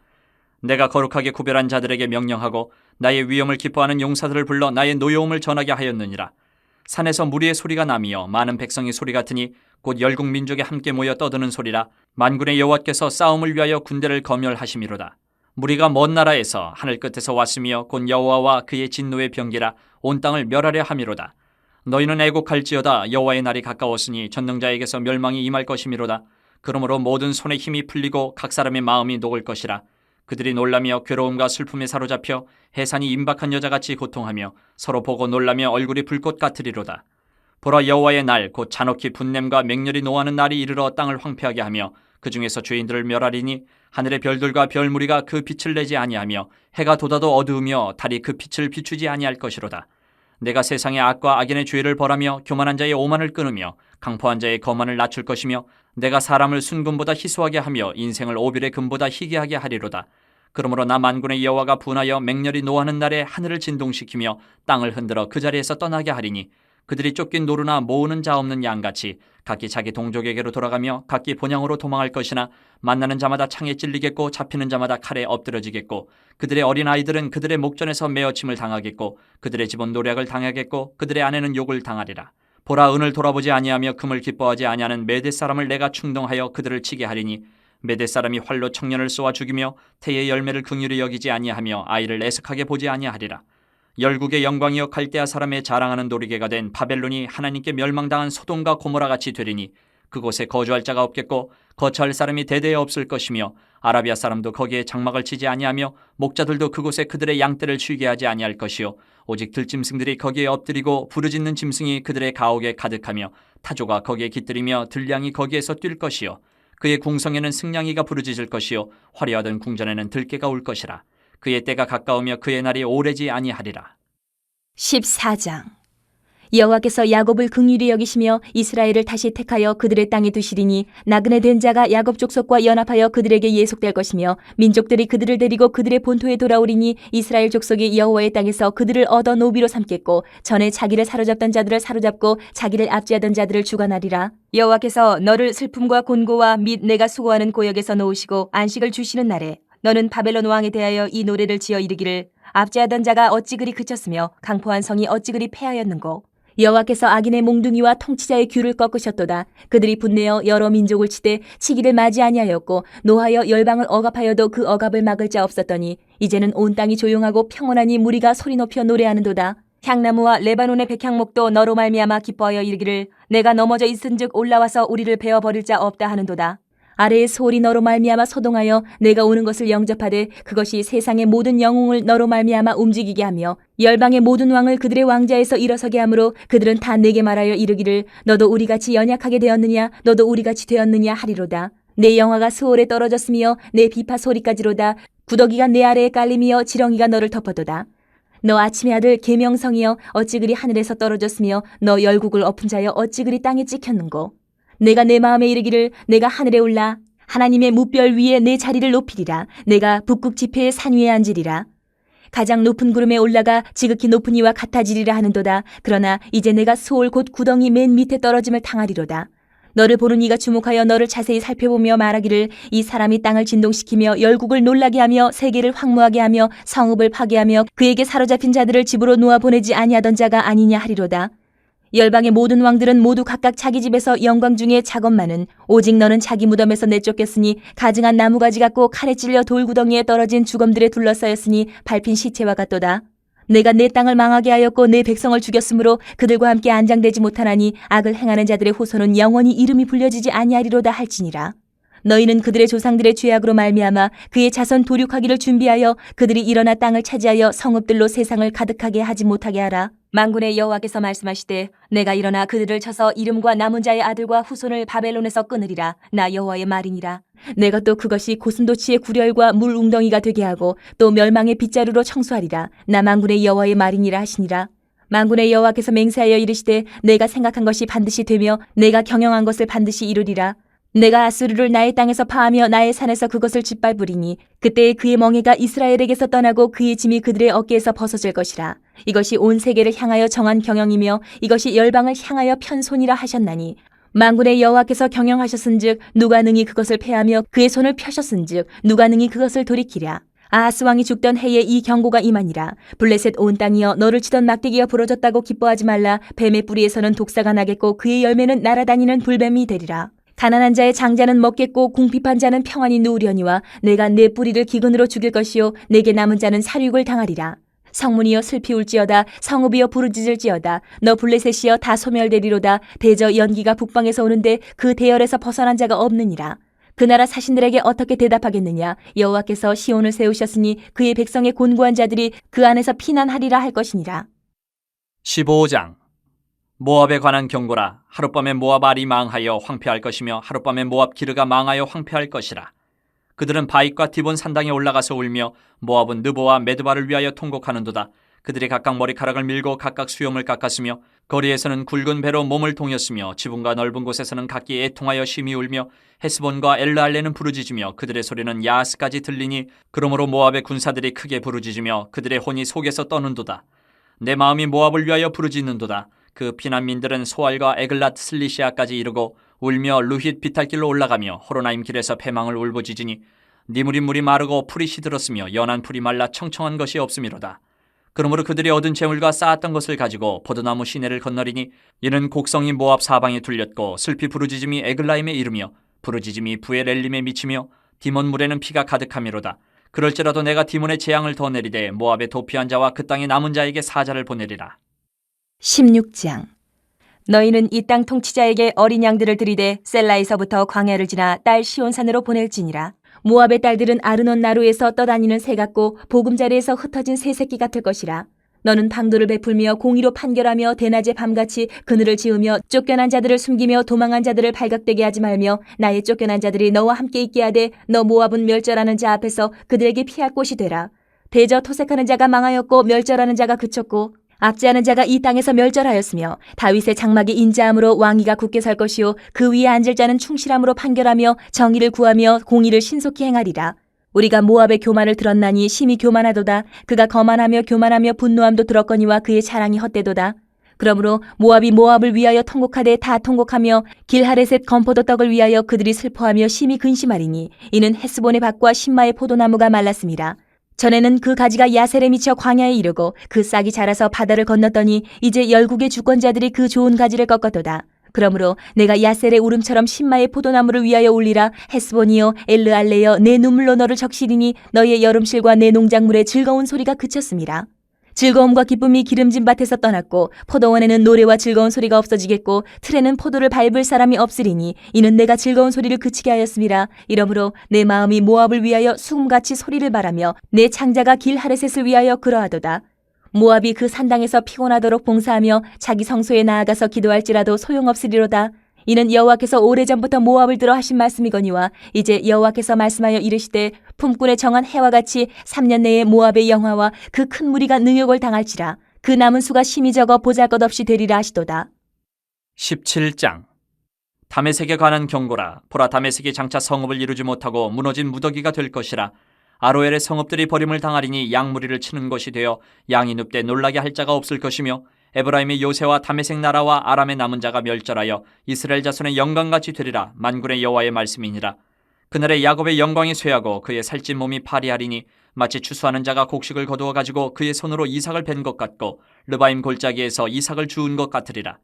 내가 거룩하게 구별한 자들에게 명령하고 나의 위엄을 기뻐하는 용사들을 불러 나의 노여움을 전하게 하였느니라. 산에서 무리의 소리가 나며 많은 백성의 소리 같으니 곧 열국 민족이 함께 모여 떠드는 소리라. 만군의 여호와께서 싸움을 위하여 군대를 거멸하심이로다. 무리가 먼 나라에서 하늘 끝에서 왔으며 곧 여호와와 그의 진노의 병기라 온 땅을 멸하려 함이로다. 너희는 애곡할지어다. 여호와의 날이 가까웠으니 전능자에게서 멸망이 임할 것이미로다. 그러므로 모든 손의 힘이 풀리고 각 사람의 마음이 녹을 것이라. 그들이 놀라며 괴로움과 슬픔에 사로잡혀 해산이 임박한 여자같이 고통하며 서로 보고 놀라며 얼굴이 불꽃 같으리로다. 보라, 여호와의 날 곧 잔혹히 분냄과 맹렬히 노하는 날이 이르러 땅을 황폐하게 하며 그 중에서 죄인들을 멸하리니 하늘의 별들과 별무리가 그 빛을 내지 아니하며 해가 돋아도 어두우며 달이 그 빛을 비추지 아니할 것이로다. 내가 세상의 악과 악인의 죄를 벌하며 교만한 자의 오만을 끊으며 강포한 자의 거만을 낮출 것이며 내가 사람을 순금보다 희소하게 하며 인생을 오빌의 금보다 희귀하게 하리로다. 그러므로 나 만군의 여호와가 분하여 맹렬히 노하는 날에 하늘을 진동시키며 땅을 흔들어 그 자리에서 떠나게 하리니 그들이 쫓긴 노루나 모으는 자 없는 양같이 각기 자기 동족에게로 돌아가며 각기 본향으로 도망할 것이나 만나는 자마다 창에 찔리겠고 잡히는 자마다 칼에 엎드러지겠고 그들의 어린 아이들은 그들의 목전에서 메어침을 당하겠고 그들의 집은 노략을 당하겠고 그들의 아내는 욕을 당하리라. 보라, 은을 돌아보지 아니하며 금을 기뻐하지 아니하는 메대 사람을 내가 충동하여 그들을 치게 하리니 메대 사람이 활로 청년을 쏘아 죽이며 태의 열매를 긍휼히 여기지 아니하며 아이를 애석하게 보지 아니하리라. 열국의 영광이여 갈대아 사람의 자랑하는 놀이개가 된 바벨론이 하나님께 멸망당한 소돔과 고모라 같이 되리니 그곳에 거주할 자가 없겠고 거처할 사람이 대대에 없을 것이며 아라비아 사람도 거기에 장막을 치지 아니하며 목자들도 그곳에 그들의 양떼를 쉬게 하지 아니할 것이요 오직 들짐승들이 거기에 엎드리고 부르짖는 짐승이 그들의 가옥에 가득하며 타조가 거기에 깃들이며 들량이 거기에서 뛸 것이요 그의 궁성에는 승냥이가 부르짖을 것이요 화려하던 궁전에는 들깨가 올 것이라. 그의 때가 가까우며 그의 날이 오래지 아니하리라. 14장. 여호와께서 야곱을 긍휼히 여기시며 이스라엘을 다시 택하여 그들의 땅에 두시리니 나그네 된 자가 야곱 족속과 연합하여 그들에게 예속될 것이며 민족들이 그들을 데리고 그들의 본토에 돌아오리니 이스라엘 족속이 여호와의 땅에서 그들을 얻어 노비로 삼겠고 전에 자기를 사로잡던 자들을 사로잡고 자기를 압제하던 자들을 주관하리라. 여호와께서 너를 슬픔과 곤고와 및 내가 수고하는 고역에서 놓으시고 안식을 주시는 날에 너는 바벨론 왕에 대하여 이 노래를 지어 이르기를 압제하던 자가 어찌 그리 그쳤으며 강포한 성이 어찌 그리 패하였는고 여호와께서 악인의 몽둥이와 통치자의 귀를 꺾으셨도다. 그들이 분내어 여러 민족을 치되 치기를 맞이 아니하였고 노하여 열방을 억압하여도 그 억압을 막을 자 없었더니 이제는 온 땅이 조용하고 평온하니 무리가 소리 높여 노래하는도다. 향나무와 레바논의 백향목도 너로 말미암아 기뻐하여 이르기를 내가 넘어져 있은즉 올라와서 우리를 베어 버릴 자 없다 하는도다. 아래의 소울이 너로 말미암아 소동하여 내가 오는 것을 영접하되 그것이 세상의 모든 영웅을 너로 말미암아 움직이게 하며 열방의 모든 왕을 그들의 왕자에서 일어서게 하므로 그들은 다 내게 말하여 이르기를 너도 우리같이 연약하게 되었느냐 너도 우리같이 되었느냐 하리로다. 내 영화가 수월에 떨어졌으며 내 비파 소리까지로다. 구더기가 내 아래에 깔리며 지렁이가 너를 덮어도다. 너 아침의 아들 계명성이여 어찌 그리 하늘에서 떨어졌으며 너 열국을 엎은 자여 어찌 그리 땅에 찍혔는고. 내가 내 마음에 이르기를 내가 하늘에 올라 하나님의 무별 위에 내 자리를 높이리라. 내가 북극 지폐의 산 위에 앉으리라. 가장 높은 구름에 올라가 지극히 높은 이와 같아지리라 하는도다. 그러나 이제 내가 수올 곧 구덩이 맨 밑에 떨어짐을 당하리로다. 너를 보는 이가 주목하여 너를 자세히 살펴보며 말하기를 이 사람이 땅을 진동시키며 열국을 놀라게 하며 세계를 황무하게 하며 성읍을 파괴하며 그에게 사로잡힌 자들을 집으로 놓아 보내지 아니하던 자가 아니냐 하리로다. 열방의 모든 왕들은 모두 각각 자기 집에서 영광 중에 작업만은 오직 너는 자기 무덤에서 내쫓겼으니 가증한 나무가지 같고 칼에 찔려 돌구덩이에 떨어진 주검들에 둘러싸였으니 밟힌 시체와 같도다. 내가 내 땅을 망하게 하였고 내 백성을 죽였으므로 그들과 함께 안장되지 못하나니 악을 행하는 자들의 후손은 영원히 이름이 불려지지 아니하리로다 할지니라. 너희는 그들의 조상들의 죄악으로 말미암아 그의 자손 도륙하기를 준비하여 그들이 일어나 땅을 차지하여 성읍들로 세상을 가득하게 하지 못하게 하라. 만군의 여호와께서 말씀하시되 내가 일어나 그들을 쳐서 이름과 남은 자의 아들과 후손을 바벨론에서 끊으리라. 나 여호와의 말이니라. 내가 또 그것이 고슴도치의 구렬과 물 웅덩이가 되게 하고 또 멸망의 빗자루로 청소하리라. 나 만군의 여호와의 말이니라 하시니라. 만군의 여호와께서 맹세하여 이르시되 내가 생각한 것이 반드시 되며 내가 경영한 것을 반드시 이루리라. 내가 아수르를 나의 땅에서 파하며 나의 산에서 그것을 짓밟으리니 그때에 그의 멍에가 이스라엘에게서 떠나고 그의 짐이 그들의 어깨에서 벗어질 것이라. 이것이 온 세계를 향하여 정한 경영이며 이것이 열방을 향하여 편손이라 하셨나니 만군의 여호와께서 경영하셨은즉 누가 능히 그것을 패하며 그의 손을 펴셨은즉 누가 능히 그것을 돌이키랴. 아하스 왕이 죽던 해에 이 경고가 임하니라. 블레셋 온 땅이여 너를 치던 막대기가 부러졌다고 기뻐하지 말라. 뱀의 뿌리에서는 독사가 나겠고 그의 열매는 날아다니는 불뱀이 되리라. 가난한 자의 장자는 먹겠고 궁핍한 자는 평안히 누우려니와 내가 내 뿌리를 기근으로 죽일 것이요 내게 남은 자는 살육을 당하리라. 성문이여 슬피 울지어다. 성읍이여 부르짖을지어다. 너 블레셋이여 다 소멸되리로다. 대저 연기가 북방에서 오는데 그 대열에서 벗어난 자가 없느니라. 그 나라 사신들에게 어떻게 대답하겠느냐. 여호와께서 시온을 세우셨으니 그의 백성의 곤고한 자들이 그 안에서 피난하리라 할 것이니라. 15장. 모압에 관한 경고라. 하룻밤에 모압 알이 망하여 황폐할 것이며 하룻밤에 모압 기르가 망하여 황폐할 것이라. 그들은 바익과 디본 산당에 올라가서 울며 모압은 느보와 메드바를 위하여 통곡하는도다. 그들이 각각 머리카락을 밀고 각각 수염을 깎았으며 거리에서는 굵은 배로 몸을 동였으며 지붕과 넓은 곳에서는 각기 애통하여 심히 울며 헤스본과 엘르알레는 부르짖으며 그들의 소리는 야하스까지 들리니 그러므로 모압의 군사들이 크게 부르짖으며 그들의 혼이 속에서 떠는도다. 내 마음이 모압을 위하여 부르짖는도다. 그 피난민들은 소알과 에글랏 슬리시아까지 이르고 울며 루힛 비탈길로 올라가며 호로나임 길에서 패망을 울부짖으니 니물이 물이 마르고 풀이 시들었으며 연한 풀이 말라 청청한 것이 없음이로다. 그러므로 그들이 얻은 재물과 쌓았던 것을 가지고 포도나무 시내를 건너리니 이는 곡성이 모압 사방에 둘렸고 슬피 부르짖음이 에글라임에 이르며 부르짖음이 부엘엘림에 미치며 디몬 물에는 피가 가득함이로다. 그럴지라도 내가 디몬의 재앙을 더 내리되 모압의 도피한 자와 그 땅의 남은 자에게 사자를 보내리라. 16장. 너희는 이 땅 통치자에게 어린 양들을 들이되 셀라에서부터 광야를 지나 딸 시온산으로 보낼지니라. 모압의 딸들은 아르논 나루에서 떠다니는 새 같고 보금자리에서 흩어진 새 새끼 같을 것이라. 너는 방도를 베풀며 공의로 판결하며 대낮에 밤같이 그늘을 지으며 쫓겨난 자들을 숨기며 도망한 자들을 발각되게 하지 말며 나의 쫓겨난 자들이 너와 함께 있게 하되 너 모압은 멸절하는 자 앞에서 그들에게 피할 곳이 되라. 대저 토색하는 자가 망하였고 멸절하는 자가 그쳤고 압제하는 자가 이 땅에서 멸절하였으며 다윗의 장막이 인자함으로 왕위가 굳게 설 것이요 그 위에 앉을 자는 충실함으로 판결하며 정의를 구하며 공의를 신속히 행하리라. 우리가 모압의 교만을 들었나니 심히 교만하도다. 그가 거만하며 교만하며 분노함도 들었거니와 그의 자랑이 헛되도다. 그러므로 모압이 모압을 위하여 통곡하되 다 통곡하며 길하레셋 건포도 떡을 위하여 그들이 슬퍼하며 심히 근심하리니 이는 헤스본의 밭과 신마의 포도나무가 말랐습니다. 전에는 그 가지가 야셀에 미쳐 광야에 이르고 그 싹이 자라서 바다를 건넜더니 이제 열국의 주권자들이 그 좋은 가지를 꺾었도다. 그러므로 내가 야셀의 울음처럼 신마의 포도나무를 위하여 울리라. 헤스본이여 엘르알레여 내 눈물로 너를 적시리니 너의 여름실과 내 농작물의 즐거운 소리가 그쳤습니다. 즐거움과 기쁨이 기름진 밭에서 떠났고 포도원에는 노래와 즐거운 소리가 없어지겠고 틀에는 포도를 밟을 사람이 없으리니 이는 내가 즐거운 소리를 그치게 하였음이라. 이러므로 내 마음이 모압을 위하여 수금같이 소리를 바라며 내 창자가 길 하레셋을 위하여 그러하도다. 모압이 그 산당에서 피곤하도록 봉사하며 자기 성소에 나아가서 기도할지라도 소용없으리로다. 이는 여호와께서 오래전부터 모압을 들어 하신 말씀이거니와 이제 여호와께서 말씀하여 이르시되 품꾼의 정한 해와 같이 3년 내에 모압의 영화와 그 큰 무리가 능욕을 당할지라. 그 남은 수가 심히 적어 보잘것없이 되리라 하시도다. 17장. 다메섹에 관한 경고라. 보라, 다메섹이 장차 성읍을 이루지 못하고 무너진 무더기가 될 것이라. 아로엘의 성읍들이 버림을 당하리니 양무리를 치는 것이 되어 양이 눕되 놀라게 할 자가 없을 것이며 에브라임의 요새와 다메섹 나라와 아람의 남은 자가 멸절하여 이스라엘 자손의 영광같이 되리라. 만군의 여호와의 말씀이니라. 그날에 야곱의 영광이 쇠하고 그의 살찐 몸이 파리하리니 마치 추수하는 자가 곡식을 거두어 가지고 그의 손으로 이삭을 벤 것 같고 르바임 골짜기에서 이삭을 주운 것 같으리라.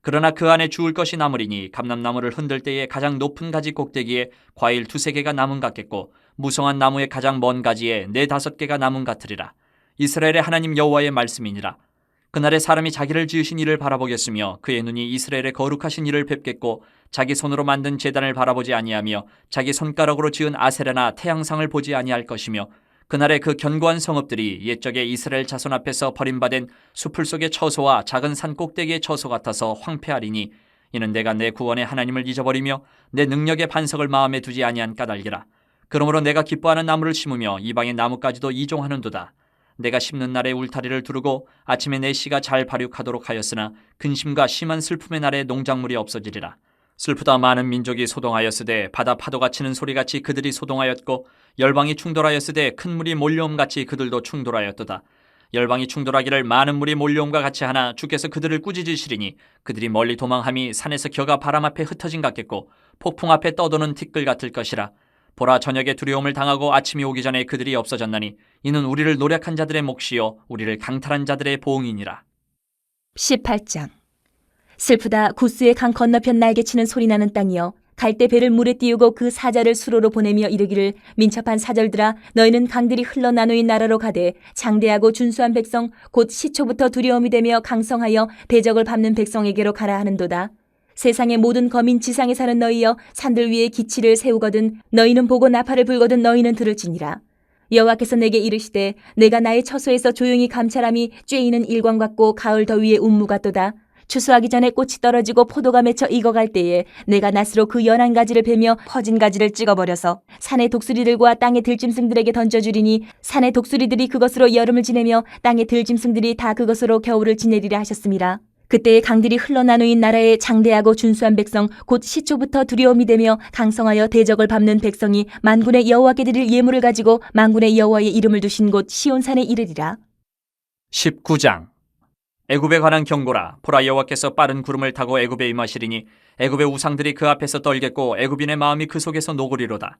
그러나 그 안에 주울 것이 남으리니 감람나무를 흔들 때에 가장 높은 가지 꼭대기에 과일 2-3개가 남은 같겠고 무성한 나무의 가장 먼 가지에 4-5개가 남은 같으리라. 이스라엘의 하나님 여호와의 말씀이니라. 그날에 사람이 자기를 지으신 이를 바라보겠으며 그의 눈이 이스라엘의 거룩하신 이를 뵙겠고 자기 손으로 만든 제단을 바라보지 아니하며 자기 손가락으로 지은 아세라나 태양상을 보지 아니할 것이며 그날에 그 견고한 성읍들이 옛적에 이스라엘 자손 앞에서 버림받은 수풀 속의 처소와 작은 산 꼭대기의 처소 같아서 황폐하리니 이는 내가 내 구원의 하나님을 잊어버리며 내 능력의 반석을 마음에 두지 아니한 까닭이라. 그러므로 내가 기뻐하는 나무를 심으며 이방의 나무까지도 이종하는도다. 내가 심는 날에 울타리를 두르고 아침에 내 씨가 잘 발육하도록 하였으나 근심과 심한 슬픔의 날에 농작물이 없어지리라. 슬프다 많은 민족이 소동하였으되 바다 파도가 치는 소리같이 그들이 소동하였고 열방이 충돌하였으되 큰 물이 몰려옴같이 그들도 충돌하였도다. 열방이 충돌하기를 많은 물이 몰려옴과 같이 하나 주께서 그들을 꾸짖으시리니 그들이 멀리 도망함이 산에서 겨가 바람 앞에 흩어진 같겠고 폭풍 앞에 떠도는 티끌 같을 것이라. 보라, 저녁에 두려움을 당하고 아침이 오기 전에 그들이 없어졌나니 이는 우리를 노력한 자들의 몫이요 우리를 강탈한 자들의 보응이니라. 18장. 슬프다 구스의 강 건너편 날개치는 소리 나는 땅이여 갈대 배를 물에 띄우고 그 사자를 수로로 보내며 이르기를 민첩한 사절들아 너희는 강들이 흘러 나누인 나라로 가되 장대하고 준수한 백성 곧 시초부터 두려움이 되며 강성하여 대적을 밟는 백성에게로 가라 하는도다. 세상의 모든 거민 지상에 사는 너희여 산들 위에 기치를 세우거든 너희는 보고 나팔을 불거든 너희는 들을지니라. 여호와께서 내게 이르시되 내가 나의 처소에서 조용히 감찰함이 쬐이는 일광 같고 가을 더위의 운무 같도다. 추수하기 전에 꽃이 떨어지고 포도가 맺혀 익어갈 때에 내가 낫으로 그 연한 가지를 베며 퍼진 가지를 찍어버려서 산의 독수리들과 땅의 들짐승들에게 던져주리니 산의 독수리들이 그것으로 여름을 지내며 땅의 들짐승들이 다 그것으로 겨울을 지내리라 하셨습니다. 그때에 강들이 흘러나누인 나라에 장대하고 준수한 백성 곧 시초부터 두려움이 되며 강성하여 대적을 밟는 백성이 만군의 여호와께 드릴 예물을 가지고 만군의 여호와의 이름을 두신 곳 시온산에 이르리라. 19장. 애굽에 관한 경고라. 보라, 여호와께서 빠른 구름을 타고 애굽에 임하시리니 애굽의 우상들이 그 앞에서 떨겠고 애굽인의 마음이 그 속에서 녹으리로다.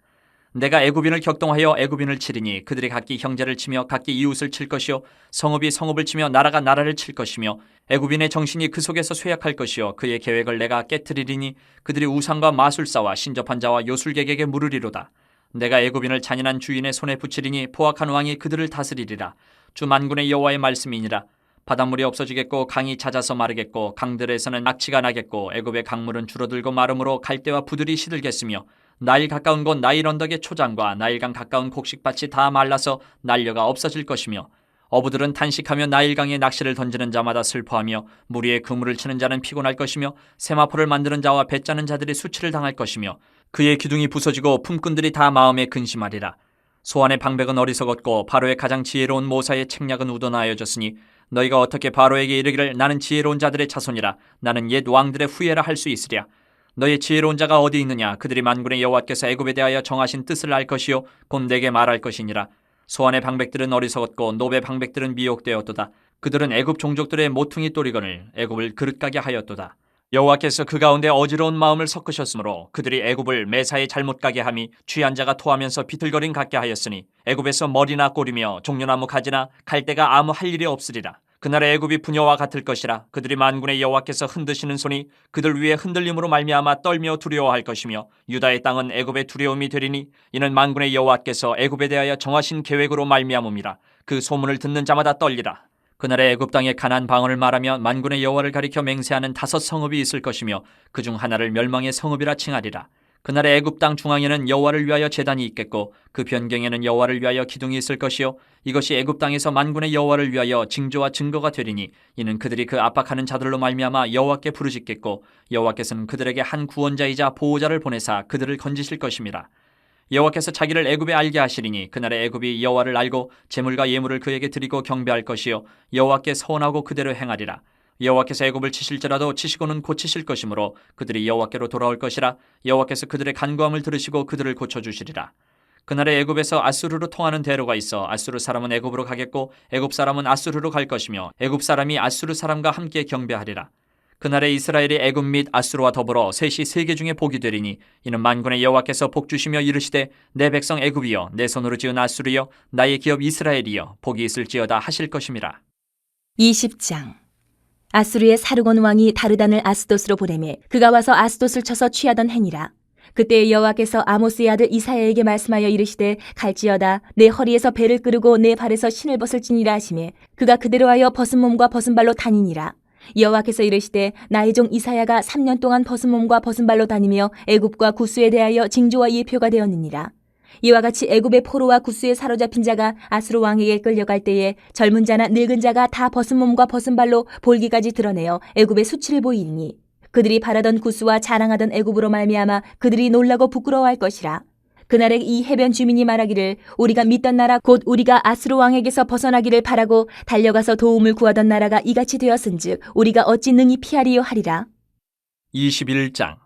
내가 애굽인을 격동하여 애굽인을 치리니 그들이 각기 형제를 치며 각기 이웃을 칠 것이요 성읍이 성읍을 치며 나라가 나라를 칠 것이며 애굽인의 정신이 그 속에서 쇠약할 것이요 그의 계획을 내가 깨트리리니 그들이 우상과 마술사와 신접한 자와 요술객에게 물으리로다. 내가 애굽인을 잔인한 주인의 손에 붙이리니 포악한 왕이 그들을 다스리리라. 주 만군의 여호와의 말씀이니라. 바닷물이 없어지겠고 강이 잦아서 마르겠고 강들에서는 낙치가 나겠고 애굽의 강물은 줄어들고 마름으로 갈대와 부들이 시들겠으며 나일 가까운 곳 나일 언덕의 초장과 나일강 가까운 곡식밭이 다 말라서 난려가 없어질 것이며 어부들은 탄식하며 나일강에 낚시를 던지는 자마다 슬퍼하며 물 위에 그물을 치는 자는 피곤할 것이며 세마포를 만드는 자와 배 짜는 자들이 수치를 당할 것이며 그의 기둥이 부서지고 품꾼들이 다 마음에 근심하리라. 소안의 방백은 어리석었고 바로의 가장 지혜로운 모사의 책략은 우러나여졌으니 너희가 어떻게 바로에게 이르기를 나는 지혜로운 자들의 자손이라 나는 옛 왕들의 후예라 할 수 있으랴. 너희 지혜로운 자가 어디 있느냐. 그들이 만군의 여호와께서 애굽에 대하여 정하신 뜻을 알 것이요 곧 내게 말할 것이니라. 소안의 방백들은 어리석었고 노베 방백들은 미혹되었도다. 그들은 애굽 종족들의 모퉁이 또리건을 애굽을 그릇가게 하였도다. 여호와께서 그 가운데 어지러운 마음을 섞으셨으므로 그들이 애굽을 매사에 잘못 가게 함이 취한 자가 토하면서 비틀거림 같게 하였으니 애굽에서 머리나 꼬리며 종려나무 가지나 갈대가 아무 할 일이 없으리라. 그날의 애굽이 부녀와 같을 것이라. 그들이 만군의 여호와께서 흔드시는 손이 그들 위에 흔들림으로 말미암아 떨며 두려워할 것이며 유다의 땅은 애굽의 두려움이 되리니 이는 만군의 여호와께서 애굽에 대하여 정하신 계획으로 말미암음이라. 그 소문을 듣는 자마다 떨리라. 그날의 애굽 땅에 가나안 방언을 말하며 만군의 여호와를 가리켜 맹세하는 5 성읍이 있을 것이며 그중 하나를 멸망의 성읍이라 칭하리라. 그날의 애굽 땅 중앙에는 여호와를 위하여 제단이 있겠고 그 변경에는 여호와를 위하여 기둥이 있을 것이요 이것이 애굽 땅에서 만군의 여호와를 위하여 징조와 증거가 되리니 이는 그들이 그 압박하는 자들로 말미암아 여호와께 부르짖겠고 여호와께서는 그들에게 한 구원자이자 보호자를 보내사 그들을 건지실 것임이라. 여호와께서 자기를 애굽에 알게 하시리니 그날의 애굽이 여호와를 알고 제물과 예물을 그에게 드리고 경배할 것이요 여호와께 서원하고 그대로 행하리라. 여호와께서 애굽을 치실지라도 치시고는 고치실 것이므로 그들이 여호와께로 돌아올 것이라. 여호와께서 그들의 간구함을 들으시고 그들을 고쳐주시리라. 그날에 애굽에서 아수르로 통하는 대로가 있어 아수르 사람은 애굽으로 가겠고 애굽 사람은 아수르로 갈 것이며 애굽 사람이 아수르 사람과 함께 경배하리라. 그날에 이스라엘이 애굽 및 아수르와 더불어 셋이 세계 중에 복이 되리니 이는 만군의 여호와께서 복 주시며 이르시되 내 백성 애굽이여 내 손으로 지은 아수르여 나의 기업 이스라엘이여 복이 있을지어다 하실 것임이라. 20장. 아수르의 사르곤 왕이 다르단을 아스돗으로 보내매 그가 와서 아스돗을 쳐서 취하던 행위라. 그때 여호와께서 아모스의 아들 이사야에게 말씀하여 이르시되 갈지어다 내 허리에서 배를 끄르고 내 발에서 신을 벗을지니라 하시매 그가 그대로 하여 벗은 몸과 벗은 발로 다니니라. 여호와께서 이르시되 나의 종 이사야가 3년 동안 벗은 몸과 벗은 발로 다니며 애굽과 구스에 대하여 징조와 예표가 되었느니라. 이와 같이 애굽의 포로와 구스에 사로잡힌 자가 아수르 왕에게 끌려갈 때에 젊은 자나 늙은 자가 다 벗은 몸과 벗은 발로 볼기까지 드러내어 애굽의 수치를 보이니 그들이 바라던 구스와 자랑하던 애굽으로 말미암아 그들이 놀라고 부끄러워할 것이라. 그날에 이 해변 주민이 말하기를 우리가 믿던 나라 곧 우리가 아수르 왕에게서 벗어나기를 바라고 달려가서 도움을 구하던 나라가 이같이 되었은즉 우리가 어찌 능히 피하리요 하리라. 21장.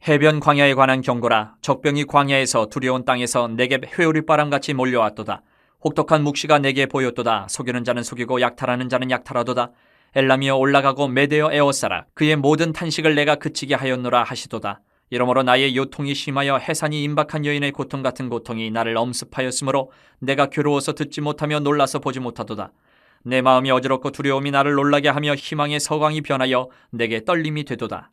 해변 광야에 관한 경고라. 적병이 광야에서 두려운 땅에서 내게 회오리바람같이 몰려왔도다. 혹독한 묵시가 내게 보였도다. 속이는 자는 속이고 약탈하는 자는 약탈하도다. 엘람이여 올라가고 메대어 에워싸라. 그의 모든 탄식을 내가 그치게 하였노라 하시도다. 이러므로 나의 요통이 심하여 해산이 임박한 여인의 고통 같은 고통이 나를 엄습하였으므로 내가 괴로워서 듣지 못하며 놀라서 보지 못하도다. 내 마음이 어지럽고 두려움이 나를 놀라게 하며 희망의 서광이 변하여 내게 떨림이 되도다.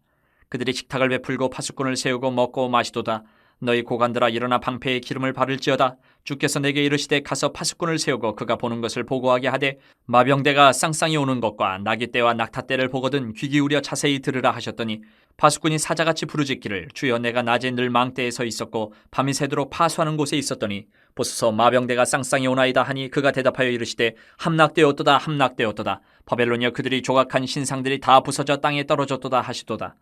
그들이 식탁을 베풀고 파수꾼을 세우고 먹고 마시도다. 너희 고관들아 일어나 방패에 기름을 바를지어다. 주께서 내게 이르시되 가서 파수꾼을 세우고 그가 보는 것을 보고하게 하되 마병대가 쌍쌍이 오는 것과 나귀떼와 낙타떼를 보거든 귀 기울여 자세히 들으라 하셨더니 파수꾼이 사자같이 부르짖기를 주여 내가 낮에 늘 망대에 서 있었고 밤이 새도록 파수하는 곳에 있었더니 보소서 마병대가 쌍쌍이 오나이다 하니 그가 대답하여 이르시되 함락되었도다 함락되었도다. 바벨론이여 그들이 조각한 신상들이 다 부서져 땅에 떨어졌도다 하시도다.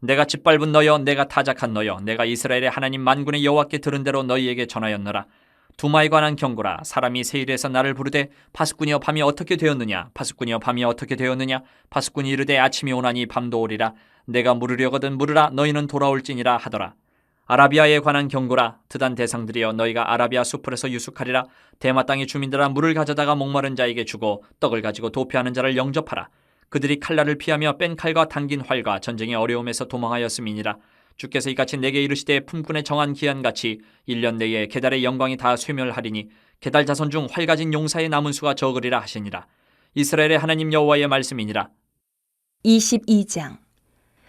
내가 짓밟은 너여 내가 타작한 너여 내가 이스라엘의 하나님 만군의 여호와께 들은 대로 너희에게 전하였노라. 두마에 관한 경고라. 사람이 세일에서 나를 부르되 파수꾼이여 밤이 어떻게 되었느냐 파수꾼이여 밤이 어떻게 되었느냐 파수꾼이 이르되 아침이 오나니 밤도 오리라. 내가 물으려거든 물으라 너희는 돌아올지니라 하더라. 아라비아에 관한 경고라. 드단 대상들이여 너희가 아라비아 수풀에서 유숙하리라. 대마 땅의 주민들아 물을 가져다가 목마른 자에게 주고 떡을 가지고 도피하는 자를 영접하라. 그들이 칼날을 피하며 뺀 칼과 당긴 활과 전쟁의 어려움에서 도망하였음이니라. 주께서 이같이 내게 이르시되 품꾼의 정한 기한같이 1년 내에 게달의 영광이 다 쇠멸하리니 게달 자손 중 활 가진 용사의 남은 수가 적으리라 하시니라. 이스라엘의 하나님 여호와의 말씀이니라. 22장.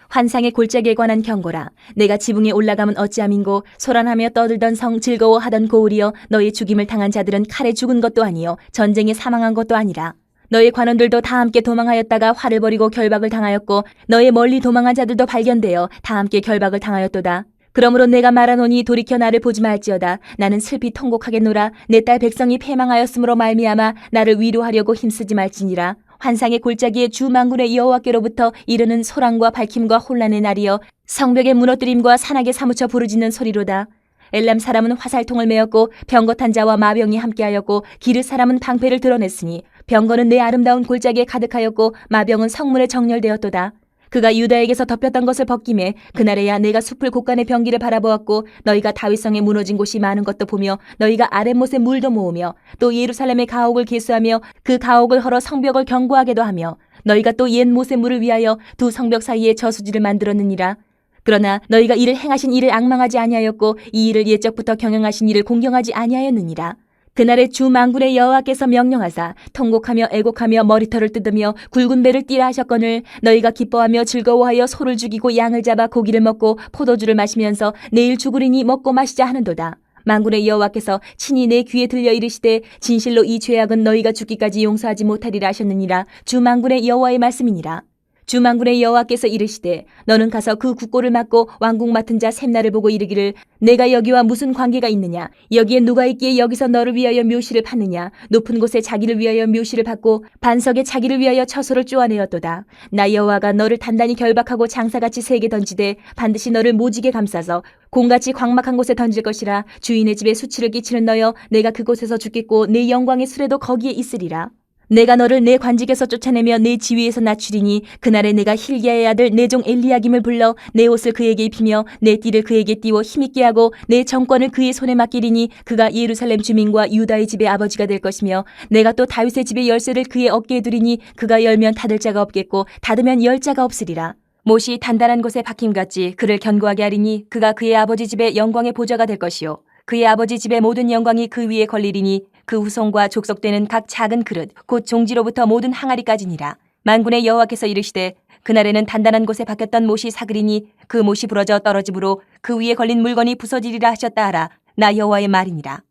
환상의 골짜기에 관한 경고라. 내가 지붕에 올라가면 어찌함인고 소란하며 떠들던 성 즐거워하던 고을이여 너희 죽임을 당한 자들은 칼에 죽은 것도 아니요 전쟁에 사망한 것도 아니라. 너희 관원들도 다 함께 도망하였다가 화를 벌이고 결박을 당하였고 너희 멀리 도망한 자들도 발견되어 다 함께 결박을 당하였도다. 그러므로 내가 말하노니 돌이켜 나를 보지 말지어다. 나는 슬피 통곡하겠노라. 내 딸 백성이 패망하였으므로 말미암아 나를 위로하려고 힘쓰지 말지니라. 환상의 골짜기에 주 만군의 여호와께로부터 이르는 소란과 밝힘과 혼란의 날이여 성벽의 무너뜨림과 산악에 사무쳐 부르짖는 소리로다. 엘람 사람은 화살통을 메었고 병거탄 자와 마병이 함께하였고 기르 사람은 방패를 드러냈으니 병거는 내 아름다운 골짜기에 가득하였고 마병은 성문에 정렬되었도다. 그가 유다에게서 덮였던 것을 벗김에 그날에야 내가 숲을 곳간의 병기를 바라보았고 너희가 다윗성에 무너진 곳이 많은 것도 보며 너희가 아랫못에 물도 모으며 또 예루살렘의 가옥을 계수하며 그 가옥을 헐어 성벽을 견고하게도 하며 너희가 또 옛 못의 물을 위하여 두 성벽 사이에 저수지를 만들었느니라. 그러나 너희가 이를 행하신 이를 앙망하지 아니하였고 이 일을 옛적부터 경영하신 이를 공경하지 아니하였느니라. 그날에 주 만군의 여호와께서 명령하사 통곡하며 애곡하며 머리털을 뜯으며 굵은 배를 띠라 하셨거늘 너희가 기뻐하며 즐거워하여 소를 죽이고 양을 잡아 고기를 먹고 포도주를 마시면서 내일 죽으리니 먹고 마시자 하는도다. 만군의 여호와께서 친히 내 귀에 들려 이르시되 진실로 이 죄악은 너희가 죽기까지 용서하지 못하리라 하셨느니라. 주 만군의 여호와의 말씀이니라. 주 만군의 여호와께서 이르시되 너는 가서 그 국고를 맡고 왕궁 맡은 자 셈나를 보고 이르기를 내가 여기와 무슨 관계가 있느냐 여기에 누가 있기에 여기서 너를 위하여 묘시를 팠느냐 높은 곳에 자기를 위하여 묘시를 받고 반석에 자기를 위하여 처소를 쪼아내었도다. 나 여호와가 너를 단단히 결박하고 장사같이 세게 던지되 반드시 너를 모지게 감싸서 공같이 광막한 곳에 던질 것이라. 주인의 집에 수치를 끼치는 너여 내가 그곳에서 죽겠고 내 영광의 수레도 거기에 있으리라. 내가 너를 내 관직에서 쫓아내며 내 지위에서 낮추리니 그날에 내가 힐기야의 아들 내 종 엘리야김을 불러 내 옷을 그에게 입히며 내 띠를 그에게 띠워 힘있게 하고 내 정권을 그의 손에 맡기리니 그가 예루살렘 주민과 유다의 집의 아버지가 될 것이며 내가 또 다윗의 집의 열쇠를 그의 어깨에 두리니 그가 열면 닫을 자가 없겠고 닫으면 열 자가 없으리라. 못이 단단한 곳에 박힘같이 그를 견고하게 하리니 그가 그의 아버지 집의 영광의 보좌가 될 것이요 그의 아버지 집의 모든 영광이 그 위에 걸리리니 그 후손과 족속되는 각 작은 그릇 곧 종지로부터 모든 항아리까지니라. 만군의 여호와께서 이르시되 그날에는 단단한 곳에 박혔던 못이 사그리니 그 못이 부러져 떨어지므로 그 위에 걸린 물건이 부서지리라 하셨다 하라. 나 여호와의 말이니라.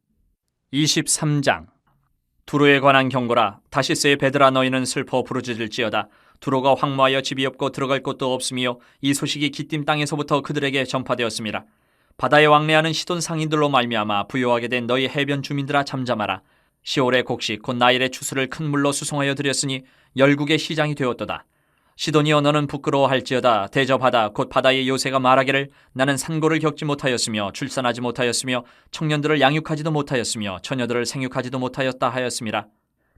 23장. 두로에 관한 경고라. 다시스의 배들아 너희는 슬퍼 부르짖을지어다. 두로가 황무하여 집이 없고 들어갈 곳도 없으며 이 소식이 기띔 땅에서부터 그들에게 전파되었습니다. 바다에 왕래하는 시돈 상인들로 말미암아 부요하게 된 너희 해변 주민들아 잠잠하라. 시올의 곡식 곧 나일의 추수를 큰 물로 수송하여 드렸으니 열국의 시장이 되었도다. 시돈이여 너는 부끄러워할지어다. 대저바다 곧 바다의 요새가 말하기를 나는 산고를 겪지 못하였으며 출산하지 못하였으며 청년들을 양육하지도 못하였으며 처녀들을 생육하지도 못하였다 하였음이라.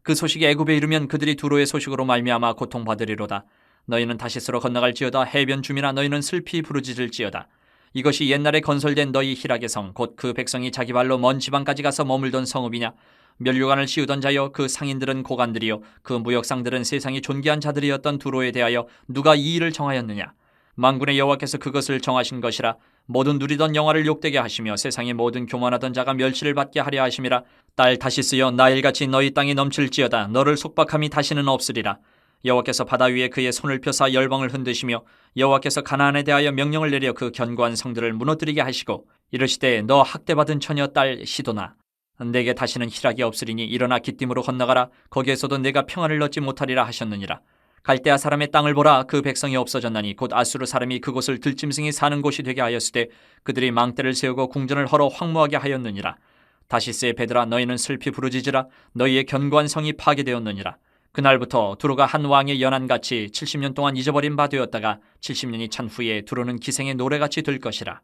그 소식이 애굽에 이르면 그들이 두로의 소식으로 말미암아 고통받으리로다. 너희는 다시스로 건너갈지어다. 해변 주민아 너희는 슬피 부르짖을지어다. 이것이 옛날에 건설된 너희 희락의 성 곧 그 백성이 자기 발로 먼 지방까지 가서 머물던 성읍이냐. 면류관을 씌우던 자여 그 상인들은 고관들이요 그 무역상들은 세상이 존귀한 자들이었던 두로에 대하여 누가 이 일을 정하였느냐. 만군의 여호와께서 그것을 정하신 것이라. 모든 누리던 영화를 욕되게 하시며 세상의 모든 교만하던 자가 멸시를 받게 하려 하심이라. 딸 다시스여 나일같이 너희 땅이 넘칠지어다. 너를 속박함이 다시는 없으리라. 여호와께서 바다 위에 그의 손을 펴사 열방을 흔드시며 여호와께서 가나안에 대하여 명령을 내려 그 견고한 성들을 무너뜨리게 하시고 이르시되 너 학대받은 처녀 딸 시도나 내게 다시는 희락이 없으리니 일어나 기띔으로 건너가라. 거기에서도 내가 평안을 얻지 못하리라 하셨느니라. 갈대아 사람의 땅을 보라. 그 백성이 없어졌나니 곧 아수르 사람이 그곳을 들짐승이 사는 곳이 되게 하였으되 그들이 망대를 세우고 궁전을 헐어 황무하게 하였느니라. 다시스의 배들아 너희는 슬피 부르짖으라. 너희의 견고한 성이 파괴되었느니라. 그날부터 두로가 한 왕의 연한같이 70년 동안 잊어버린 바 되었다가 70년이 찬 후에 두로는 기생의 노래같이 될 것이라.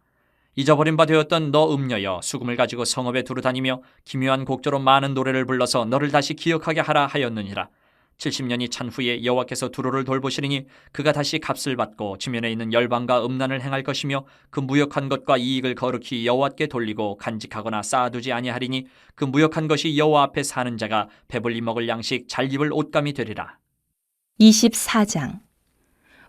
잊어버린 바 되었던 너 음녀여 수금을 가지고 성읍에 두루 다니며 기묘한 곡조로 많은 노래를 불러서 너를 다시 기억하게 하라 하였느니라. 70년이 찬 후에 여호와께서 두로를 돌보시리니 그가 다시 값을 받고 지면에 있는 열방과 음란을 행할 것이며 그 무역한 것과 이익을 거룩히 여호와께 돌리고 간직하거나 쌓아두지 아니하리니 그 무역한 것이 여호와 앞에 사는 자가 배불리 먹을 양식 잘 입을 옷감이 되리라. 24장.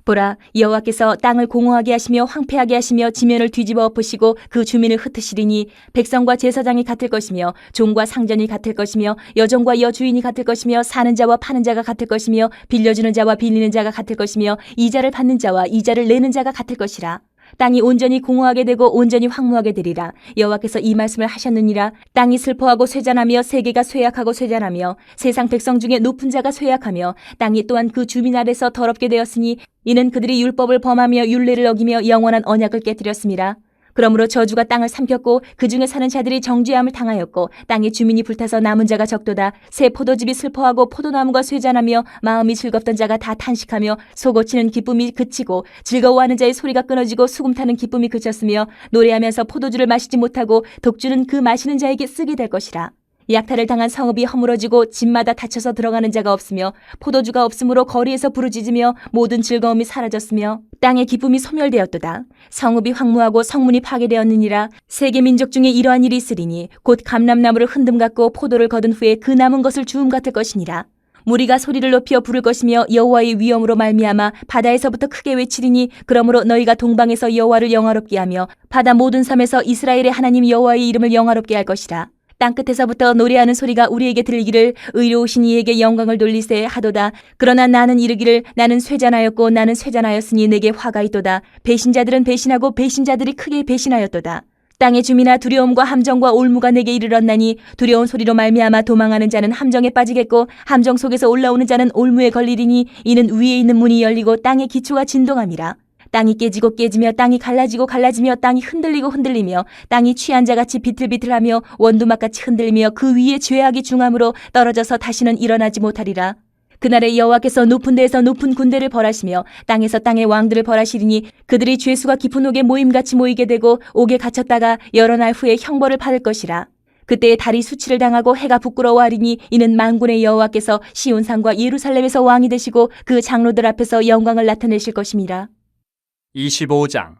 보라, 여호와께서 땅을 공허하게 하시며 황폐하게 하시며 지면을 뒤집어 엎으시고 그 주민을 흩으시리니 백성과 제사장이 같을 것이며 종과 상전이 같을 것이며 여종과 여주인이 같을 것이며 사는 자와 파는 자가 같을 것이며 빌려주는 자와 빌리는 자가 같을 것이며 이자를 받는 자와 이자를 내는 자가 같을 것이라. 땅이 온전히 공허하게 되고 온전히 황무하게 되리라. 여호와께서 이 말씀을 하셨느니라. 땅이 슬퍼하고 쇠잔하며 세계가 쇠약하고 쇠잔하며 세상 백성 중에 높은 자가 쇠약하며 땅이 또한 그 주민 아래서 더럽게 되었으니 이는 그들이 율법을 범하며 율례를 어기며 영원한 언약을 깨뜨렸음이라. 그러므로 저주가 땅을 삼켰고 그 중에 사는 자들이 정죄함을 당하였고 땅의 주민이 불타서 남은 자가 적도다. 새 포도즙이 슬퍼하고 포도나무가 쇠잔하며 마음이 즐겁던 자가 다 탄식하며 소고치는 기쁨이 그치고 즐거워하는 자의 소리가 끊어지고 수금 타는 기쁨이 그쳤으며 노래하면서 포도주를 마시지 못하고 독주는 그 마시는 자에게 쓰게 될 것이라. 약탈을 당한 성읍이 허물어지고 집마다 닫혀서 들어가는 자가 없으며 포도주가 없으므로 거리에서 부르짖으며 모든 즐거움이 사라졌으며 땅의 기쁨이 소멸되었도다. 성읍이 황무하고 성문이 파괴되었느니라. 세계 민족 중에 이러한 일이 있으리니 곧 감람나무를 흔듦 같고 포도를 거둔 후에 그 남은 것을 주움 같을 것이니라. 무리가 소리를 높여 부를 것이며 여호와의 위엄으로 말미암아 바다에서부터 크게 외치리니 그러므로 너희가 동방에서 여호와를 영화롭게 하며 바다 모든 섬에서 이스라엘의 하나님 여호와의 이름을 영화롭게 할 것이라. 땅끝에서부터 노래하는 소리가 우리에게 들리기를 의로우신 이에게 영광을 돌리세 하도다. 그러나 나는 이르기를 나는 쇠잔하였고 나는 쇠잔하였으니 내게 화가 있도다. 배신자들은 배신하고 배신자들이 크게 배신하였도다. 땅의 주민아 두려움과 함정과 올무가 내게 이르렀나니 두려운 소리로 말미암아 도망하는 자는 함정에 빠지겠고 함정 속에서 올라오는 자는 올무에 걸리리니 이는 위에 있는 문이 열리고 땅의 기초가 진동함이라. 땅이 깨지고 깨지며 땅이 갈라지고 갈라지며 땅이 흔들리고 흔들리며 땅이 취한 자같이 비틀비틀하며 원두막같이 흔들리며 그 위에 죄악이 중함으로 떨어져서 다시는 일어나지 못하리라. 그날에 여호와께서 높은 데에서 높은 군대를 벌하시며 땅에서 땅의 왕들을 벌하시리니 그들이 죄수가 깊은 옥에 모임같이 모이게 되고 옥에 갇혔다가 여러 날 후에 형벌을 받을 것이라. 그때에 달이 수치를 당하고 해가 부끄러워하리니 이는 만군의 여호와께서 시온산과 예루살렘에서 왕이 되시고 그 장로들 앞에서 영광을 나타내실 것임이라. 25장.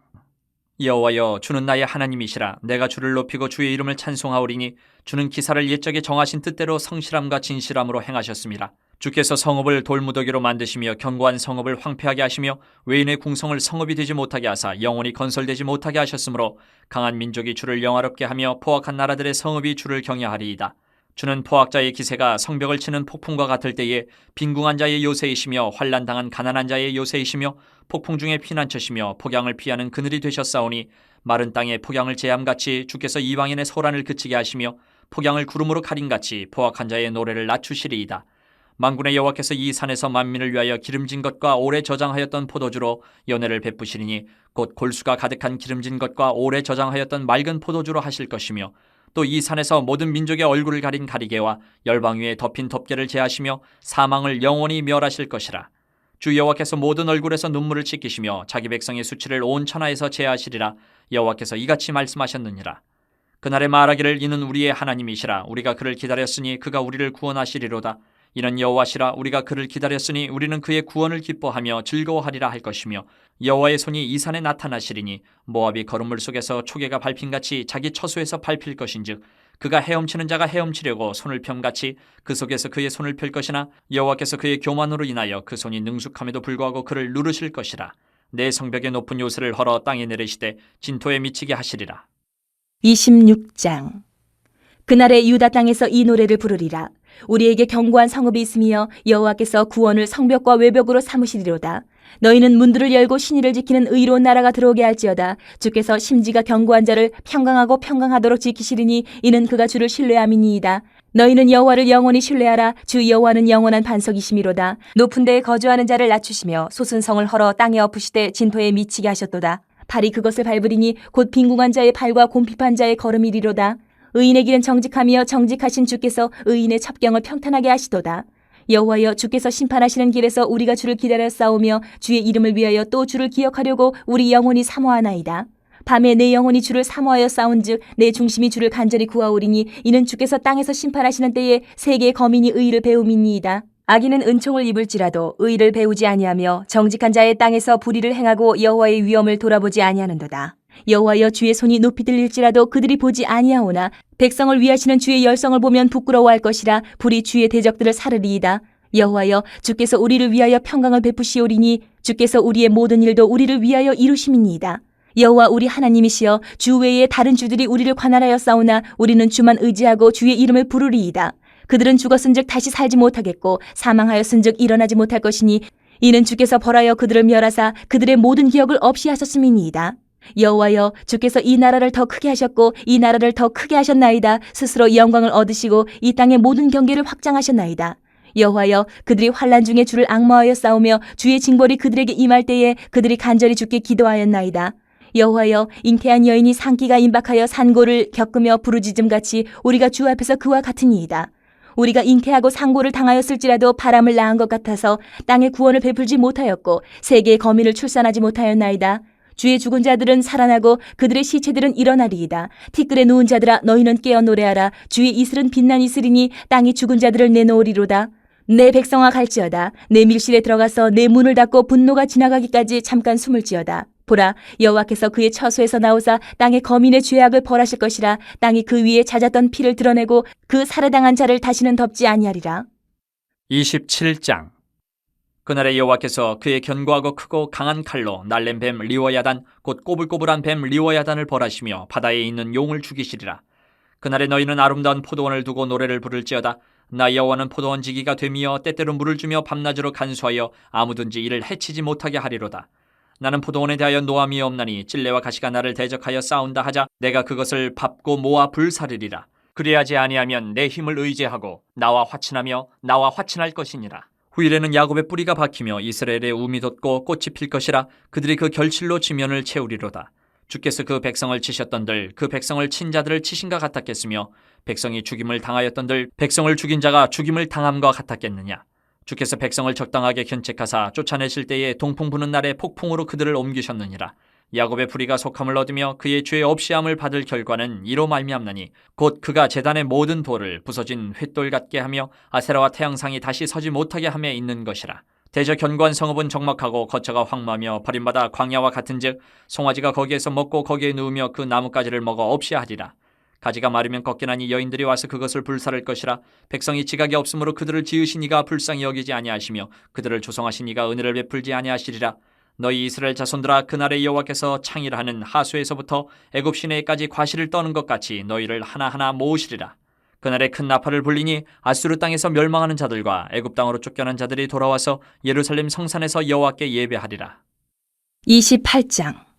여호와여 주는 나의 하나님이시라. 내가 주를 높이고 주의 이름을 찬송하오리니 주는 기사를 옛적에 정하신 뜻대로 성실함과 진실함으로 행하셨습니다. 주께서 성읍을 돌무더기로 만드시며 견고한 성읍을 황폐하게 하시며 외인의 궁성을 성읍이 되지 못하게 하사 영원히 건설되지 못하게 하셨으므로 강한 민족이 주를 영화롭게 하며 포악한 나라들의 성읍이 주를 경외하리이다. 주는 포악자의 기세가 성벽을 치는 폭풍과 같을 때에 빈궁한 자의 요새이시며 환난당한 가난한 자의 요새이시며 폭풍 중에 피난처시며 폭양을 피하는 그늘이 되셨사오니 마른 땅에 폭양을 제함같이 주께서 이방인의 소란을 그치게 하시며 폭양을 구름으로 가림같이 포악한 자의 노래를 낮추시리이다. 만군의 여호와께서 이 산에서 만민을 위하여 기름진 것과 오래 저장하였던 포도주로 연회를 베푸시리니 곧 골수가 가득한 기름진 것과 오래 저장하였던 맑은 포도주로 하실 것이며 또 이 산에서 모든 민족의 얼굴을 가린 가리개와 열방 위에 덮인 덮개를 제하시며 사망을 영원히 멸하실 것이라. 주 여호와께서 모든 얼굴에서 눈물을 씻기시며 자기 백성의 수치를 온 천하에서 제하시리라. 여호와께서 이같이 말씀하셨느니라. 그날에 말하기를 이는 우리의 하나님이시라. 우리가 그를 기다렸으니 그가 우리를 구원하시리로다. 이는 여호와시라. 우리가 그를 기다렸으니 우리는 그의 구원을 기뻐하며 즐거워하리라 할 것이며 여호와의 손이 이 산에 나타나시리니 모압이 거름물 속에서 초계가 밟힌같이 자기 처소에서 밟힐 것인즉 그가 헤엄치는 자가 헤엄치려고 손을 펴같이 그 속에서 그의 손을 펼 것이나 여호와께서 그의 교만으로 인하여 그 손이 능숙함에도 불구하고 그를 누르실 것이라. 내 성벽의 높은 요새를 헐어 땅에 내리시되 진토에 미치게 하시리라. 26장. 그날에 유다 땅에서 이 노래를 부르리라. 우리에게 견고한 성읍이 있으며 여호와께서 구원을 성벽과 외벽으로 삼으시리로다. 너희는 문들을 열고 신의를 지키는 의로운 나라가 들어오게 할지어다. 주께서 심지가 견고한 자를 평강하고 평강하도록 지키시리니 이는 그가 주를 신뢰함이니이다. 너희는 여호와를 영원히 신뢰하라. 주 여호와는 영원한 반석이시미로다. 높은 데에 거주하는 자를 낮추시며 솟은 성을 헐어 땅에 엎으시되 진토에 미치게 하셨도다. 발이 그것을 밟으리니 곧 빈궁한 자의 발과 곰핍한 자의 걸음이리로다. 의인의 길은 정직하며 정직하신 주께서 의인의 첩경을 평탄하게 하시도다. 여호와여, 주께서 심판하시는 길에서 우리가 주를 기다려 싸우며 주의 이름을 위하여 또 주를 기억하려고 우리 영혼이 사모하나이다. 밤에 내 영혼이 주를 사모하여 싸운즉 내 중심이 주를 간절히 구하오리니 이는 주께서 땅에서 심판하시는 때에 세계의 거민이 의를 배움이니이다. 악인은 은총을 입을지라도 의를 배우지 아니하며 정직한 자의 땅에서 불의를 행하고 여호와의 위엄을 돌아보지 아니하는도다. 여호와여, 주의 손이 높이 들릴지라도 그들이 보지 아니하오나 백성을 위하시는 주의 열성을 보면 부끄러워할 것이라. 불이 주의 대적들을 사르리이다. 여호와여, 주께서 우리를 위하여 평강을 베푸시오리니 주께서 우리의 모든 일도 우리를 위하여 이루심이니이다. 여호와 우리 하나님이시여, 주 외에 다른 주들이 우리를 관할하여 싸우나 우리는 주만 의지하고 주의 이름을 부르리이다. 그들은 죽었은즉 다시 살지 못하겠고 사망하였은즉 일어나지 못할 것이니 이는 주께서 벌하여 그들을 멸하사 그들의 모든 기억을 없이 하셨음이니이다. 여호와여, 주께서 이 나라를 더 크게 하셨고 이 나라를 더 크게 하셨나이다. 스스로 영광을 얻으시고 이 땅의 모든 경계를 확장하셨나이다. 여호와여, 그들이 환난 중에 주를 앙모하여 싸우며 주의 징벌이 그들에게 임할 때에 그들이 간절히 주께 기도하였나이다. 여호와여, 잉태한 여인이 산기가 임박하여 산고를 겪으며 부르짖음같이 우리가 주 앞에서 그와 같으니이다. 우리가 잉태하고 산고를 당하였을지라도 바람을 낳은 것 같아서 땅에 구원을 베풀지 못하였고 세계의 거민을 출산하지 못하였나이다. 주의 죽은 자들은 살아나고 그들의 시체들은 일어나리이다. 티끌에 누운 자들아, 너희는 깨어 노래하라. 주의 이슬은 빛난 이슬이니 땅이 죽은 자들을 내놓으리로다. 내 백성아 갈지어다. 내 밀실에 들어가서 내 문을 닫고 분노가 지나가기까지 잠깐 숨을 지어다. 보라, 여호와께서 그의 처소에서 나오사 땅의 거민의 죄악을 벌하실 것이라. 땅이 그 위에 잦았던 피를 드러내고 그 살해당한 자를 다시는 덮지 아니하리라. 27장. 그날에 여호와께서 그의 견고하고 크고 강한 칼로 날랜 뱀 리워야단 곧 꼬불꼬불한 뱀 리워야단을 벌하시며 바다에 있는 용을 죽이시리라. 그날에 너희는 아름다운 포도원을 두고 노래를 부를지어다. 나 여호와는 포도원 지기가 되며 때때로 물을 주며 밤낮으로 간수하여 아무든지 이를 해치지 못하게 하리로다. 나는 포도원에 대하여 노함이 없나니 찔레와 가시가 나를 대적하여 싸운다 하자 내가 그것을 밟고 모아 불사르리라. 그리하지 아니하면 내 힘을 의지하고 나와 화친하며 나와 화친할 것이니라. 후일에는 야곱의 뿌리가 박히며 이스라엘의 움이 돋고 꽃이 필 것이라. 그들이 그 결실로 지면을 채우리로다. 주께서 그 백성을 치셨던들 그 백성을 친 자들을 치신가 같았겠으며 백성이 죽임을 당하였던들 백성을 죽인 자가 죽임을 당함과 같았겠느냐. 주께서 백성을 적당하게 견책하사 쫓아내실 때에 동풍 부는 날에 폭풍으로 그들을 옮기셨느니라. 야곱의 불의가 속함을 얻으며 그의 죄 없이함을 받을 결과는 이로 말미암나니 곧 그가 제단의 모든 돌을 부서진 횃돌 같게 하며 아세라와 태양상이 다시 서지 못하게 함에 있는 것이라. 대저 견고한 성읍은 적막하고 거처가 황무하며 버림받아 광야와 같은즉 송아지가 거기에서 먹고 거기에 누우며 그 나뭇가지를 먹어 없이 하리라. 가지가 마르면 꺾이나니 여인들이 와서 그것을 불사를 것이라. 백성이 지각이 없으므로 그들을 지으신 이가 불쌍히 여기지 아니하시며 그들을 조성하신 이가 은혜를 베풀지 아니하시리라. 너희 이스라엘 자손들아, 그날에 여호와께서 창일하는 하수에서부터 애굽 시내에까지 과실을 떠는 것 같이 너희를 하나하나 모으시리라. 그날에 큰 나팔을 불리니 아수르 땅에서 멸망하는 자들과 애굽 땅으로 쫓겨난 자들이 돌아와서 예루살렘 성산에서 여호와께 예배하리라. 28장.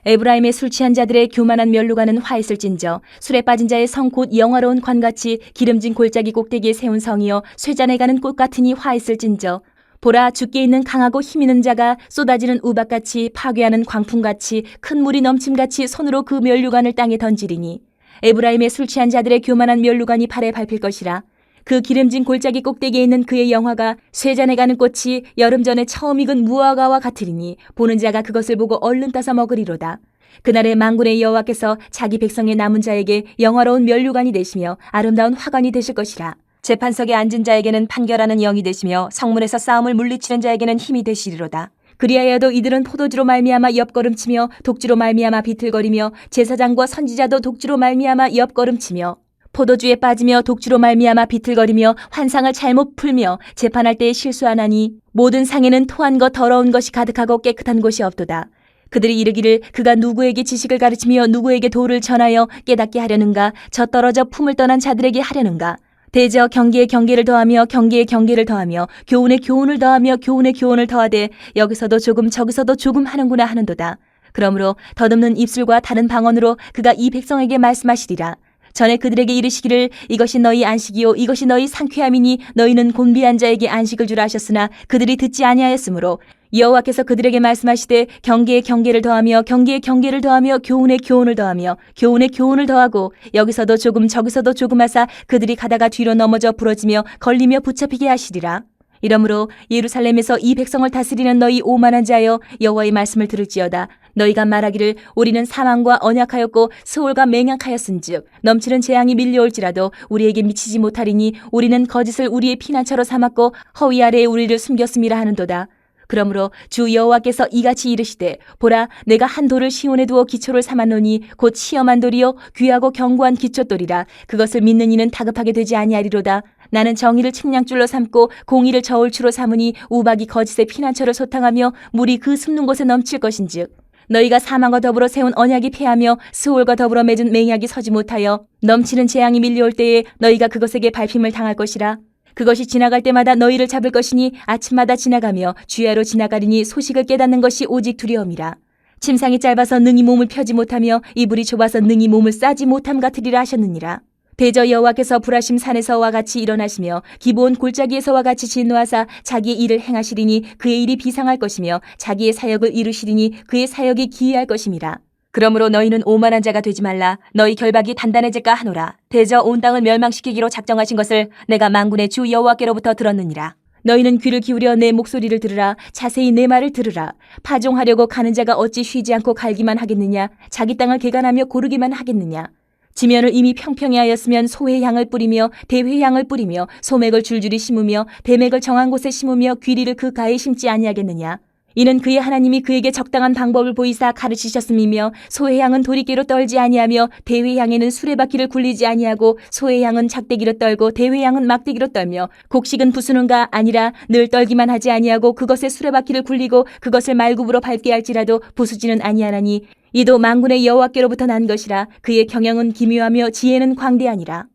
에브라임의 술 취한 자들의 교만한 면류관은 화 있을진저 술에 빠진 자의 성 곧 영화로운 관같이 기름진 골짜기 꼭대기에 세운 성이여 쇠잔에 가는 꽃 같으니 화 있을진저 보라, 주께 있는 강하고 힘있는 자가 쏟아지는 우박같이 파괴하는 광풍같이 큰 물이 넘침같이 손으로 그 면류관을 땅에 던지리니 에브라임의 술 취한 자들의 교만한 면류관이 발에 밟힐 것이라. 그 기름진 골짜기 꼭대기에 있는 그의 영화가 쇠잔에 가는 꽃이 여름 전에 처음 익은 무화과와 같으리니 보는 자가 그것을 보고 얼른 따서 먹으리로다. 그날에 만군의 여호와께서 자기 백성의 남은 자에게 영화로운 면류관이 되시며 아름다운 화관이 되실 것이라. 재판석에 앉은 자에게는 판결하는 영이 되시며 성문에서 싸움을 물리치는 자에게는 힘이 되시리로다. 그리하여도 이들은 포도주로 말미암아 옆걸음치며 독주로 말미암아 비틀거리며 제사장과 선지자도 독주로 말미암아 옆걸음치며 포도주에 빠지며 독주로 말미암아 비틀거리며 환상을 잘못 풀며 재판할 때에 실수하나니 모든 상에는 토한 것 더러운 것이 가득하고 깨끗한 곳이 없도다. 그들이 이르기를 그가 누구에게 지식을 가르치며 누구에게 도를 전하여 깨닫게 하려는가 저 떨어져 품을 떠난 자들에게 하려는가 대저 경계에 경계를 더하며 경계에 경계를 더하며 교훈에 교훈을 더하며 교훈에 교훈을 더하되 여기서도 조금 저기서도 조금 하는구나 하는도다. 그러므로 덧없는 입술과 다른 방언으로 그가 이 백성에게 말씀하시리라. 전에 그들에게 이르시기를 이것이 너희 안식이요 이것이 너희 상쾌함이니 너희는 곤비한 자에게 안식을 주라 하셨으나 그들이 듣지 아니하였으므로 여호와께서 그들에게 말씀하시되 경계에 경계를 더하며 경계에 경계를 더하며 교훈에 교훈을 더하며 교훈에 교훈을 더하고 여기서도 조금 저기서도 조금 하사 그들이 가다가 뒤로 넘어져 부러지며 걸리며 붙잡히게 하시리라. 이러므로 예루살렘에서 이 백성을 다스리는 너희 오만한 자여 여호와의 말씀을 들을지어다. 너희가 말하기를 우리는 사망과 언약하였고 스올과 맹약하였은즉 넘치는 재앙이 밀려올지라도 우리에게 미치지 못하리니 우리는 거짓을 우리의 피난처로 삼았고 허위 아래에 우리를 숨겼음이라 하는도다. 그러므로 주 여호와께서 이같이 이르시되 보라 내가 한 돌을 시온에 두어 기초를 삼았노니 곧 시험한 돌이요 귀하고 견고한 기초돌이라. 그것을 믿는 이는 다급하게 되지 아니하리로다. 나는 정의를 측량줄로 삼고 공의를 저울추로 삼으니 우박이 거짓의 피난처를 소탕하며 물이 그 숨는 곳에 넘칠 것인즉 너희가 사망과 더불어 세운 언약이 패하며 스올과 더불어 맺은 맹약이 서지 못하여 넘치는 재앙이 밀려올 때에 너희가 그것에게 밟힘을 당할 것이라. 그것이 지나갈 때마다 너희를 잡을 것이니 아침마다 지나가며 주야로 지나가리니 소식을 깨닫는 것이 오직 두려움이라. 침상이 짧아서 능히 몸을 펴지 못하며 이불이 좁아서 능히 몸을 싸지 못함 같으리라 하셨느니라. 대저 여호와께서 불하심 산에서와 같이 일어나시며 기브온 골짜기에서와 같이 진노하사 자기의 일을 행하시리니 그의 일이 비상할 것이며 자기의 사역을 이루시리니 그의 사역이 기이할 것임이라. 그러므로 너희는 오만한 자가 되지 말라. 너희 결박이 단단해질까 하노라. 대저 온 땅을 멸망시키기로 작정하신 것을 내가 만군의 주 여호와께로부터 들었느니라. 너희는 귀를 기울여 내 목소리를 들으라. 자세히 내 말을 들으라. 파종하려고 가는 자가 어찌 쉬지 않고 갈기만 하겠느냐. 자기 땅을 개간하며 고르기만 하겠느냐. 지면을 이미 평평히 하였으면 소의 향을 뿌리며 대회의 향을 뿌리며 소맥을 줄줄이 심으며 대맥을 정한 곳에 심으며 귀리를 그 가에 심지 아니하겠느냐. 이는 그의 하나님이 그에게 적당한 방법을 보이사 가르치셨음이며 소의 향은 도리깨로 떨지 아니하며 대회의 향에는 수레바퀴를 굴리지 아니하고 소의 향은 작대기로 떨고 대회의 향은 막대기로 떨며 곡식은 부수는가 아니라 늘 떨기만 하지 아니하고 그것에 수레바퀴를 굴리고 그것을 말굽으로 밟게 할지라도 부수지는 아니하나니 이도 만군의 여호와께로부터 난 것이라. 그의 경영은 기묘하며 지혜는 광대하니라.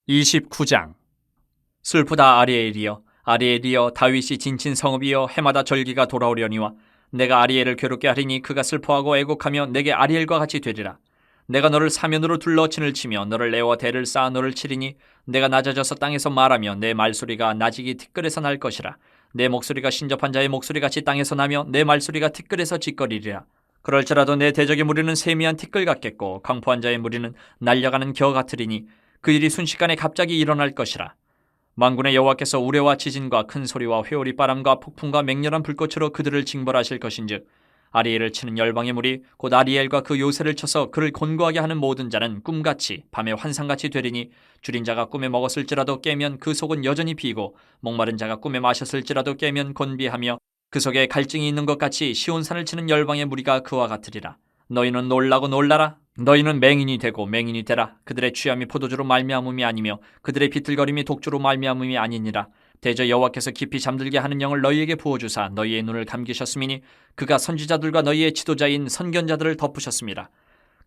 29장. 슬프다 아리엘이여 아리엘이여 다윗이 진친 성읍이여 해마다 절기가 돌아오려니와 내가 아리엘을 괴롭게 하리니 그가 슬퍼하고 애곡하며 내게 아리엘과 같이 되리라. 내가 너를 사면으로 둘러 진을 치며 너를 내어 대를 쌓아 너를 치리니 내가 낮아져서 땅에서 말하며 내 말소리가 나지기 티끌에서 날 것이라. 내 목소리가 신접한 자의 목소리같이 땅에서 나며 내 말소리가 티끌에서 짓거리리라. 그럴지라도 내 대적의 무리는 세미한 티끌 같겠고 강포한 자의 무리는 날려가는 겨 같으리니 그 일이 순식간에 갑자기 일어날 것이라. 만군의 여호와께서 우레와 지진과 큰 소리와 회오리 바람과 폭풍과 맹렬한 불꽃으로 그들을 징벌하실 것인즉 아리엘을 치는 열방의 무리 곧 아리엘과 그 요새를 쳐서 그를 곤고하게 하는 모든 자는 꿈같이 밤에 환상같이 되리니 줄인 자가 꿈에 먹었을지라도 깨면 그 속은 여전히 비고 목마른 자가 꿈에 마셨을지라도 깨면 곤비하며 그 속에 갈증이 있는 것 같이 시온산을 치는 열방의 무리가 그와 같으리라. 너희는 놀라고 놀라라. 너희는 맹인이 되고 맹인이 되라. 그들의 취함이 포도주로 말미암음이 아니며 그들의 비틀거림이 독주로 말미암음이 아니니라. 대저 여호와께서 깊이 잠들게 하는 영을 너희에게 부어주사 너희의 눈을 감기셨음이니 그가 선지자들과 너희의 지도자인 선견자들을 덮으셨습니다.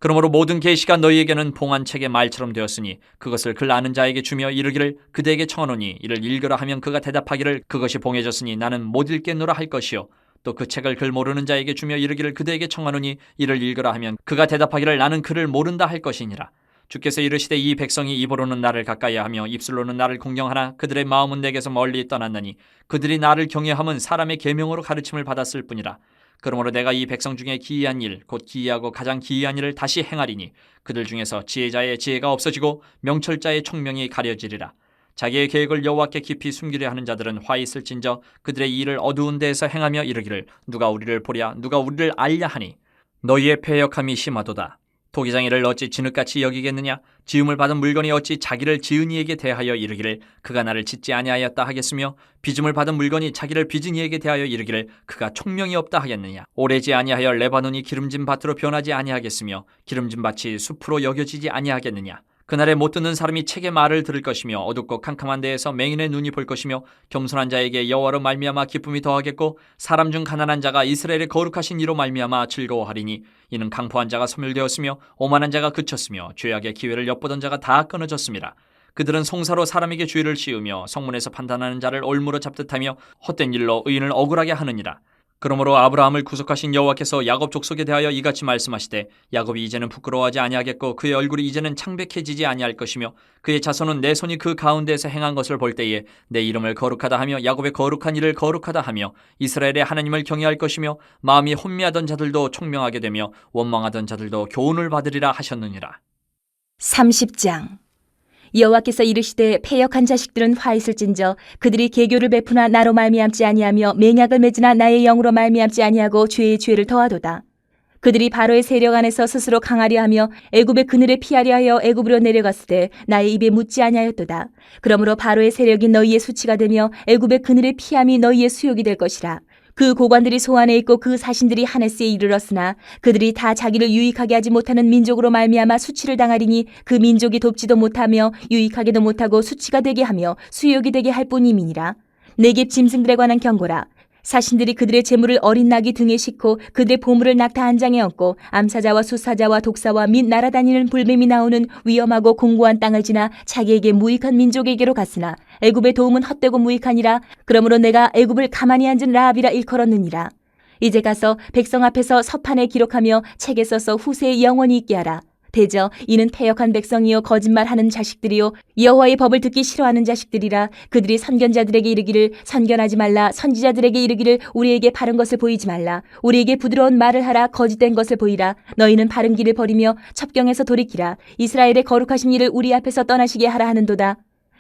그러므로 모든 계시가 너희에게는 봉안책의 말처럼 되었으니 그것을 글 아는 자에게 주며 이르기를 그대에게 청하노니 이를 읽으라 하면 그가 대답하기를 그것이 봉해졌으니 나는 못 읽겠노라 할 것이요 또 그 책을 글 모르는 자에게 주며 이르기를 그대에게 청하노니 이를 읽으라 하면 그가 대답하기를 나는 글을 모른다 할 것이니라. 주께서 이르시되 이 백성이 입으로는 나를 가까이하며 입술로는 나를 공경하나 그들의 마음은 내게서 멀리 떠났나니 그들이 나를 경외함은 사람의 계명으로 가르침을 받았을 뿐이라. 그러므로 내가 이 백성 중에 기이한 일 곧 기이하고 가장 기이한 일을 다시 행하리니 그들 중에서 지혜자의 지혜가 없어지고 명철자의 총명이 가려지리라. 자기의 계획을 여호와께 깊이 숨기려 하는 자들은 화 있을진저 그들의 일을 어두운 데에서 행하며 이르기를 누가 우리를 보랴 누가 우리를 알랴 하니 너희의 패역함이 심하도다. 토기장이를 어찌 진흙같이 여기겠느냐? 지음을 받은 물건이 어찌 자기를 지은 이에게 대하여 이르기를 그가 나를 짓지 아니하였다 하겠으며 빚음을 받은 물건이 자기를 빚은 이에게 대하여 이르기를 그가 총명이 없다 하겠느냐? 오래지 아니하여 레바논이 기름진 밭으로 변하지 아니하겠으며 기름진 밭이 숲으로 여겨지지 아니하겠느냐? 그날에 못 듣는 사람이 책의 말을 들을 것이며 어둡고 캄캄한 데에서 맹인의 눈이 볼 것이며 겸손한 자에게 여호와로 말미암아 기쁨이 더하겠고 사람 중 가난한 자가 이스라엘의 거룩하신 이로 말미암아 즐거워하리니 이는 강포한 자가 소멸되었으며 오만한 자가 그쳤으며 죄악의 기회를 엿보던 자가 다 끊어졌습니다. 그들은 송사로 사람에게 죄를 씌우며 성문에서 판단하는 자를 올무로 잡듯하며 헛된 일로 의인을 억울하게 하느니라. 그러므로 아브라함을 구속하신 여호와께서 야곱 족속에 대하여 이같이 말씀하시되 야곱이 이제는 부끄러워하지 아니하겠고 그의 얼굴이 이제는 창백해지지 아니할 것이며 그의 자손은 내 손이 그 가운데에서 행한 것을 볼 때에 내 이름을 거룩하다 하며 야곱의 거룩한 일을 거룩하다 하며 이스라엘의 하나님을 경외할 것이며 마음이 혼미하던 자들도 총명하게 되며 원망하던 자들도 교훈을 받으리라 하셨느니라. 30장. 여호와께서 이르시되 패역한 자식들은 화 있을진저 그들이 계교를 베푸나 나로 말미암지 아니하며 맹약을 맺으나 나의 영으로 말미암지 아니하고 죄의 죄를 더하도다. 그들이 바로의 세력 안에서 스스로 강하려 하며 애굽의 그늘에 피하려 하여 애굽으로 내려갔을 때 나의 입에 묻지 아니하였도다. 그러므로 바로의 세력이 너희의 수치가 되며 애굽의 그늘에 피함이 너희의 수욕이 될 것이라. 그 고관들이 소안에 있고 그 사신들이 하네스에 이르렀으나 그들이 다 자기를 유익하게 하지 못하는 민족으로 말미암아 수치를 당하리니 그 민족이 돕지도 못하며 유익하게도 못하고 수치가 되게 하며 수욕이 되게 할 뿐임이니라. 내게 짐승들에 관한 경고라. 사신들이 그들의 재물을 어린 낙이 등에 싣고 그들의 보물을 낙타 한 장에 얹고 암사자와 수사자와 독사와 및 날아다니는 불뱀이 나오는 위험하고 공고한 땅을 지나 자기에게 무익한 민족에게로 갔으나 애굽의 도움은 헛되고 무익하니라. 그러므로 내가 애굽을 가만히 앉은 라합이라 일컬었느니라. 이제 가서 백성 앞에서 서판에 기록하며 책에 써서 후세에 영원히 있게 하라. 대저 이는 패역한 백성이요 거짓말하는 자식들이요 여호와의 법을 듣기 싫어하는 자식들이라. 그들이 선견자들에게 이르기를 선견하지 말라. 선지자들에게 이르기를 우리에게 바른 것을 보이지 말라. 우리에게 부드러운 말을 하라. 거짓된 것을 보이라. 너희는 바른 길을 버리며 첩경에서 돌이키라. 이스라엘의 거룩하신 이를 우리 앞에서 떠나시게 하라 하는도다.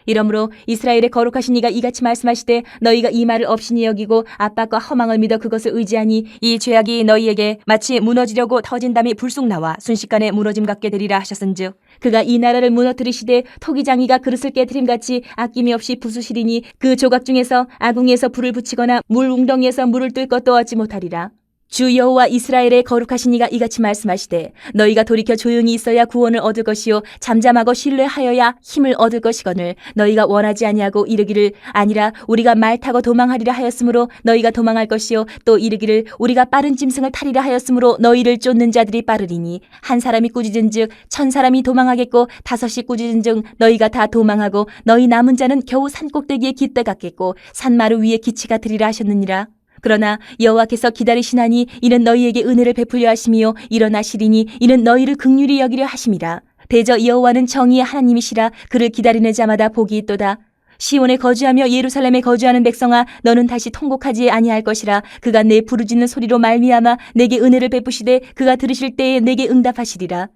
이러므로 이스라엘의 거룩하신 이가 이같이 말씀하시되 너희가 이 말을 업신이 여기고 압박과 허망을 믿어 그것을 의지하니 이 죄악이 너희에게 마치 무너지려고 터진 담이 불쑥 나와 순식간에 무너짐 같게 되리라 하셨은즉 그가 이 나라를 무너뜨리시되 토기장이가 그릇을 깨트림같이 아낌이 없이 부수시리니 그 조각 중에서 아궁이에서 불을 붙이거나 물 웅덩이에서 물을 뜰 것도 얻지 못하리라. 주 여호와 이스라엘의 거룩하신 이가 이같이 말씀하시되 너희가 돌이켜 조용히 있어야 구원을 얻을 것이요 잠잠하고 신뢰하여야 힘을 얻을 것이거늘 너희가 원하지 아니하고 이르기를 아니라 우리가 말 타고 도망하리라 하였으므로 너희가 도망할 것이요 또 이르기를 우리가 빠른 짐승을 타리라 하였으므로 너희를 쫓는 자들이 빠르리니 한 사람이 꾸짖은즉 1000사람이 도망하겠고 5이 꾸짖은즉 너희가 다 도망하고 너희 남은 자는 겨우 산꼭대기에 깃대 같겠고 산마루 위에 기치 같으리라 하셨느니라. 그러나 여호와께서 기다리시나니 이는 너희에게 은혜를 베풀려 하심이요 일어나시리니 이는 너희를 긍휼히 여기려 하심이라. 대저 여호와는 정의의 하나님이시라. 그를 기다리는 자마다 복이 있도다. 시온에 거주하며 예루살렘에 거주하는 백성아 너는 다시 통곡하지 아니할 것이라. 그가 내 부르짖는 소리로 말미암아 내게 은혜를 베푸시되 그가 들으실 때에 내게 응답하시리라.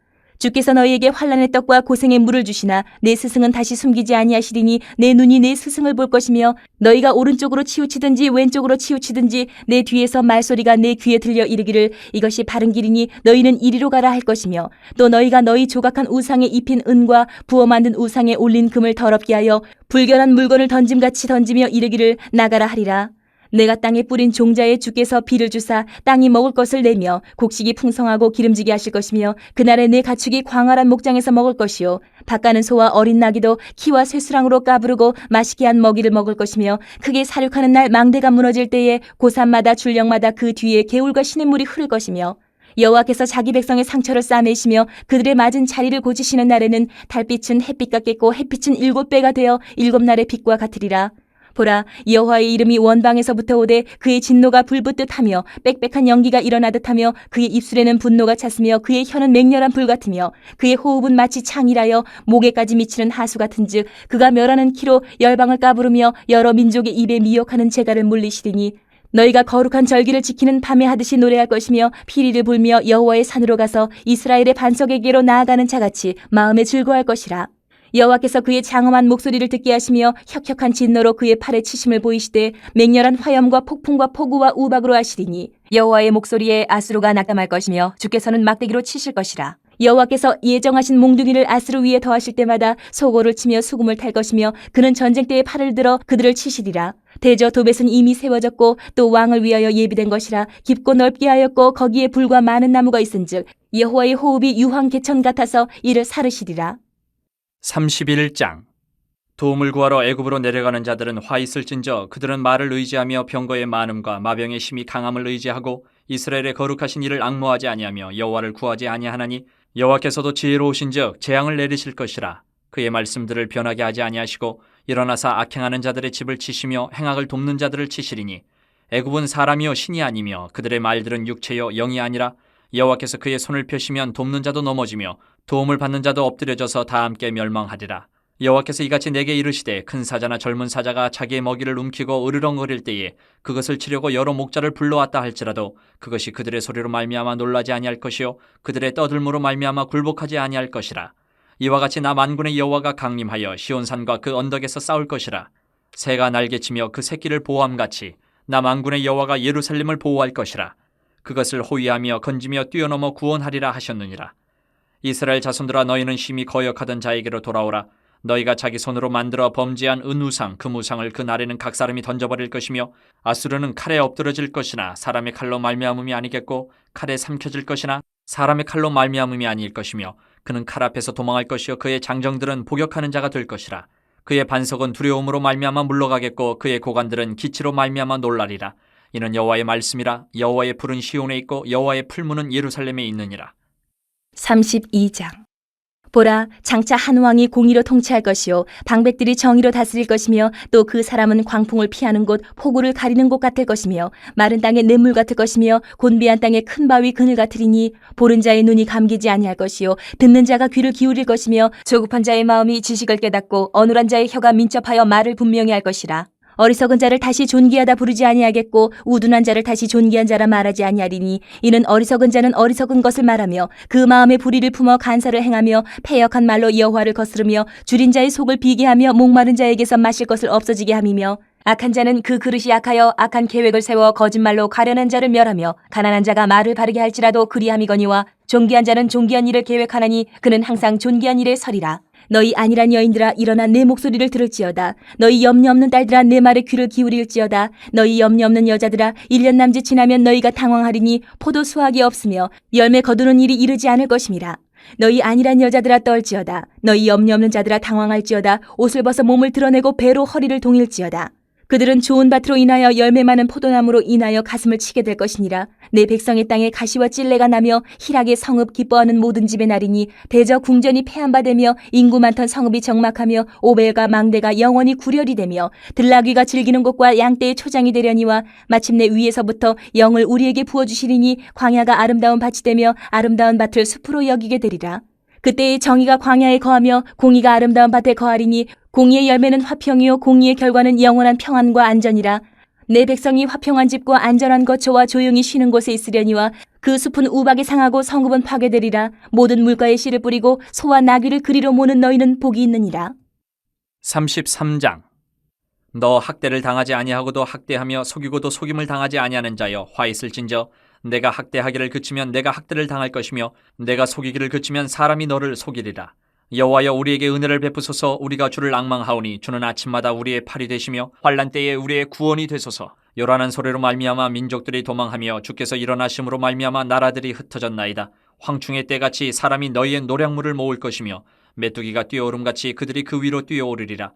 주께서 너희에게 환난의 떡과 고생의 물을 주시나 내 스승은 다시 숨기지 아니하시리니 내 눈이 내 스승을 볼 것이며 너희가 오른쪽으로 치우치든지 왼쪽으로 치우치든지 내 뒤에서 말소리가 내 귀에 들려 이르기를 이것이 바른 길이니 너희는 이리로 가라 할 것이며 또 너희가 너희 조각한 우상에 입힌 은과 부어 만든 우상에 올린 금을 더럽게 하여 불결한 물건을 던짐같이 던지며 이르기를 나가라 하리라. 내가 땅에 뿌린 종자에 주께서 비를 주사 땅이 먹을 것을 내며 곡식이 풍성하고 기름지게 하실 것이며 그날에 내 가축이 광활한 목장에서 먹을 것이요 밭가는 소와 어린 나귀도 키와 쇠수랑으로 까부르고 맛있게 한 먹이를 먹을 것이며 크게 사륙하는 날 망대가 무너질 때에 고산마다 줄령마다 그 뒤에 개울과 시냇물이 흐를 것이며 여호와께서 자기 백성의 상처를 싸매시며 그들의 맞은 자리를 고치시는 날에는 달빛은 햇빛 같겠고 햇빛은 7배가 되어 7날의 빛과 같으리라. 보라 여호와의 이름이 원방에서부터 오되 그의 진노가 불붙듯하며 빽빽한 연기가 일어나듯하며 그의 입술에는 분노가 찼으며 그의 혀는 맹렬한 불 같으며 그의 호흡은 마치 창이라여 목에까지 미치는 하수 같은즉 그가 멸하는 키로 열방을 까부르며 여러 민족의 입에 미혹하는 재갈을 물리시리니 너희가 거룩한 절기를 지키는 밤에 하듯이 노래할 것이며 피리를 불며 여호와의 산으로 가서 이스라엘의 반석에게로 나아가는 자같이 마음에 즐거워할 것이라. 여호와께서 그의 장엄한 목소리를 듣게 하시며 혁혁한 진노로 그의 팔에 치심을 보이시되 맹렬한 화염과 폭풍과 폭우와 우박으로 하시리니 여호와의 목소리에 아수르가 낙담할 것이며 주께서는 막대기로 치실 것이라. 여호와께서 예정하신 몽둥이를 아수르 위에 더하실 때마다 소고를 치며 수금을 탈 것이며 그는 전쟁 때에 팔을 들어 그들을 치시리라. 대저 도벳은 이미 세워졌고 또 왕을 위하여 예비된 것이라. 깊고 넓게 하였고 거기에 불과 많은 나무가 있은즉 여호와의 호흡이 유황 개천 같아서 이를 사르시리라. 31장. 도움을 구하러 애굽으로 내려가는 자들은 화 있을진저 그들은 말을 의지하며 병거의 많음과 마병의 힘이 강함을 의지하고 이스라엘의 거룩하신 이를 앙모하지 아니하며 여호와를 구하지 아니하나니 여호와께서도 지혜로우신즉 재앙을 내리실 것이라. 그의 말씀들을 변하게 하지 아니하시고 일어나사 악행하는 자들의 집을 치시며 행악을 돕는 자들을 치시리니 애굽은 사람이요 신이 아니며 그들의 말들은 육체요 영이 아니라 여호와께서 그의 손을 펴시면 돕는 자도 넘어지며 도움을 받는 자도 엎드려져서 다 함께 멸망하리라. 여호와께서 이같이 내게 이르시되 큰 사자나 젊은 사자가 자기의 먹이를 움키고 으르렁거릴 때에 그것을 치려고 여러 목자를 불러왔다 할지라도 그것이 그들의 소리로 말미암아 놀라지 아니할 것이요 그들의 떠들므로 말미암아 굴복하지 아니할 것이라. 이와 같이 나 만군의 여호와가 강림하여 시온산과 그 언덕에서 싸울 것이라. 새가 날개치며 그 새끼를 보호함같이 나 만군의 여호와가 예루살렘을 보호할 것이라. 그것을 호위하며 건지며 뛰어넘어 구원하리라 하셨느니라. 이스라엘 자손들아 너희는 심히 거역하던 자에게로 돌아오라. 너희가 자기 손으로 만들어 범죄한 은우상 금우상을 그 날에는 각 사람이 던져버릴 것이며 아수르는 칼에 엎드러질 것이나 사람의 칼로 말미암음이 아니겠고 칼에 삼켜질 것이나 사람의 칼로 말미암음이 아닐 것이며 그는 칼 앞에서 도망할 것이요 그의 장정들은 복역하는 자가 될 것이라. 그의 반석은 두려움으로 말미암아 물러가겠고 그의 고관들은 기치로 말미암아 놀라리라. 이는 여호와의 말씀이라. 여호와의 불은 시온에 있고 여호와의 풀무는 예루살렘에 있느니라. 32장. 보라, 장차 한 왕이 공의로 통치할 것이요 방백들이 정의로 다스릴 것이며 또 그 사람은 광풍을 피하는 곳 폭우를 가리는 곳 같을 것이며 마른 땅의 냇물 같을 것이며 곤비한 땅의 큰 바위 그늘 같으리니 보는 자의 눈이 감기지 아니할 것이요 듣는 자가 귀를 기울일 것이며 조급한 자의 마음이 지식을 깨닫고 어눌한 자의 혀가 민첩하여 말을 분명히 할 것이라. 어리석은 자를 다시 존귀하다 부르지 아니하겠고 우둔한 자를 다시 존귀한 자라 말하지 아니하리니 이는 어리석은 자는 어리석은 것을 말하며 그 마음에 불의를 품어 간사를 행하며 패역한 말로 여호와를 거스르며 줄인 자의 속을 비게 하며 목마른 자에게서 마실 것을 없어지게 함이며 악한 자는 그 그릇이 약하여 악한 계획을 세워 거짓말로 가련한 자를 멸하며 가난한 자가 말을 바르게 할지라도 그리함이거니와 존귀한 자는 존귀한 일을 계획하나니 그는 항상 존귀한 일에 서리라. 너희 안일한 여인들아 일어나 내 목소리를 들을지어다. 너희 염려 없는 딸들아 내 말에 귀를 기울일지어다. 너희 염려 없는 여자들아 1년 남짓 지나면 너희가 당황하리니 포도 수확이 없으며 열매 거두는 일이 이르지 않을 것임이라. 너희 안일한 여자들아 떨지어다. 너희 염려 없는 자들아 당황할지어다. 옷을 벗어 몸을 드러내고 배로 허리를 동일지어다. 그들은 좋은 밭으로 인하여 열매 많은 포도나무로 인하여 가슴을 치게 될 것이니라. 내 백성의 땅에 가시와 찔레가 나며 희락의 성읍 기뻐하는 모든 집의 날이니 대저 궁전이 폐한바되며 인구 많던 성읍이 적막하며 오벨과 망대가 영원히 구렬이 되며 들나귀가 즐기는 곳과 양떼의 초장이 되려니와 마침내 위에서부터 영을 우리에게 부어주시리니 광야가 아름다운 밭이 되며 아름다운 밭을 숲으로 여기게 되리라. 그때의 정의가 광야에 거하며 공의가 아름다운 밭에 거하리니 공의의 열매는 화평이요 공의의 결과는 영원한 평안과 안전이라. 내 백성이 화평한 집과 안전한 거처와 조용히 쉬는 곳에 있으려니와 그 숲은 우박이 상하고 성읍은 파괴되리라. 모든 물가에 씨를 뿌리고 소와 나귀를 그리로 모는 너희는 복이 있느니라. 33장. 너 학대를 당하지 아니하고도 학대하며 속이고도 속임을 당하지 아니하는 자여 화 있을진저 내가 학대하기를 그치면 내가 학대를 당할 것이며 내가 속이기를 그치면 사람이 너를 속이리라. 여호와여 우리에게 은혜를 베푸소서. 우리가 주를 앙망하오니 주는 아침마다 우리의 팔이 되시며 환난 때에 우리의 구원이 되소서. 요란한 소리로 말미암아 민족들이 도망하며 주께서 일어나심으로 말미암아 나라들이 흩어졌나이다. 황충의 때같이 사람이 너희의 노량물을 모을 것이며 메뚜기가 뛰어오름같이 그들이 그 위로 뛰어오르리라.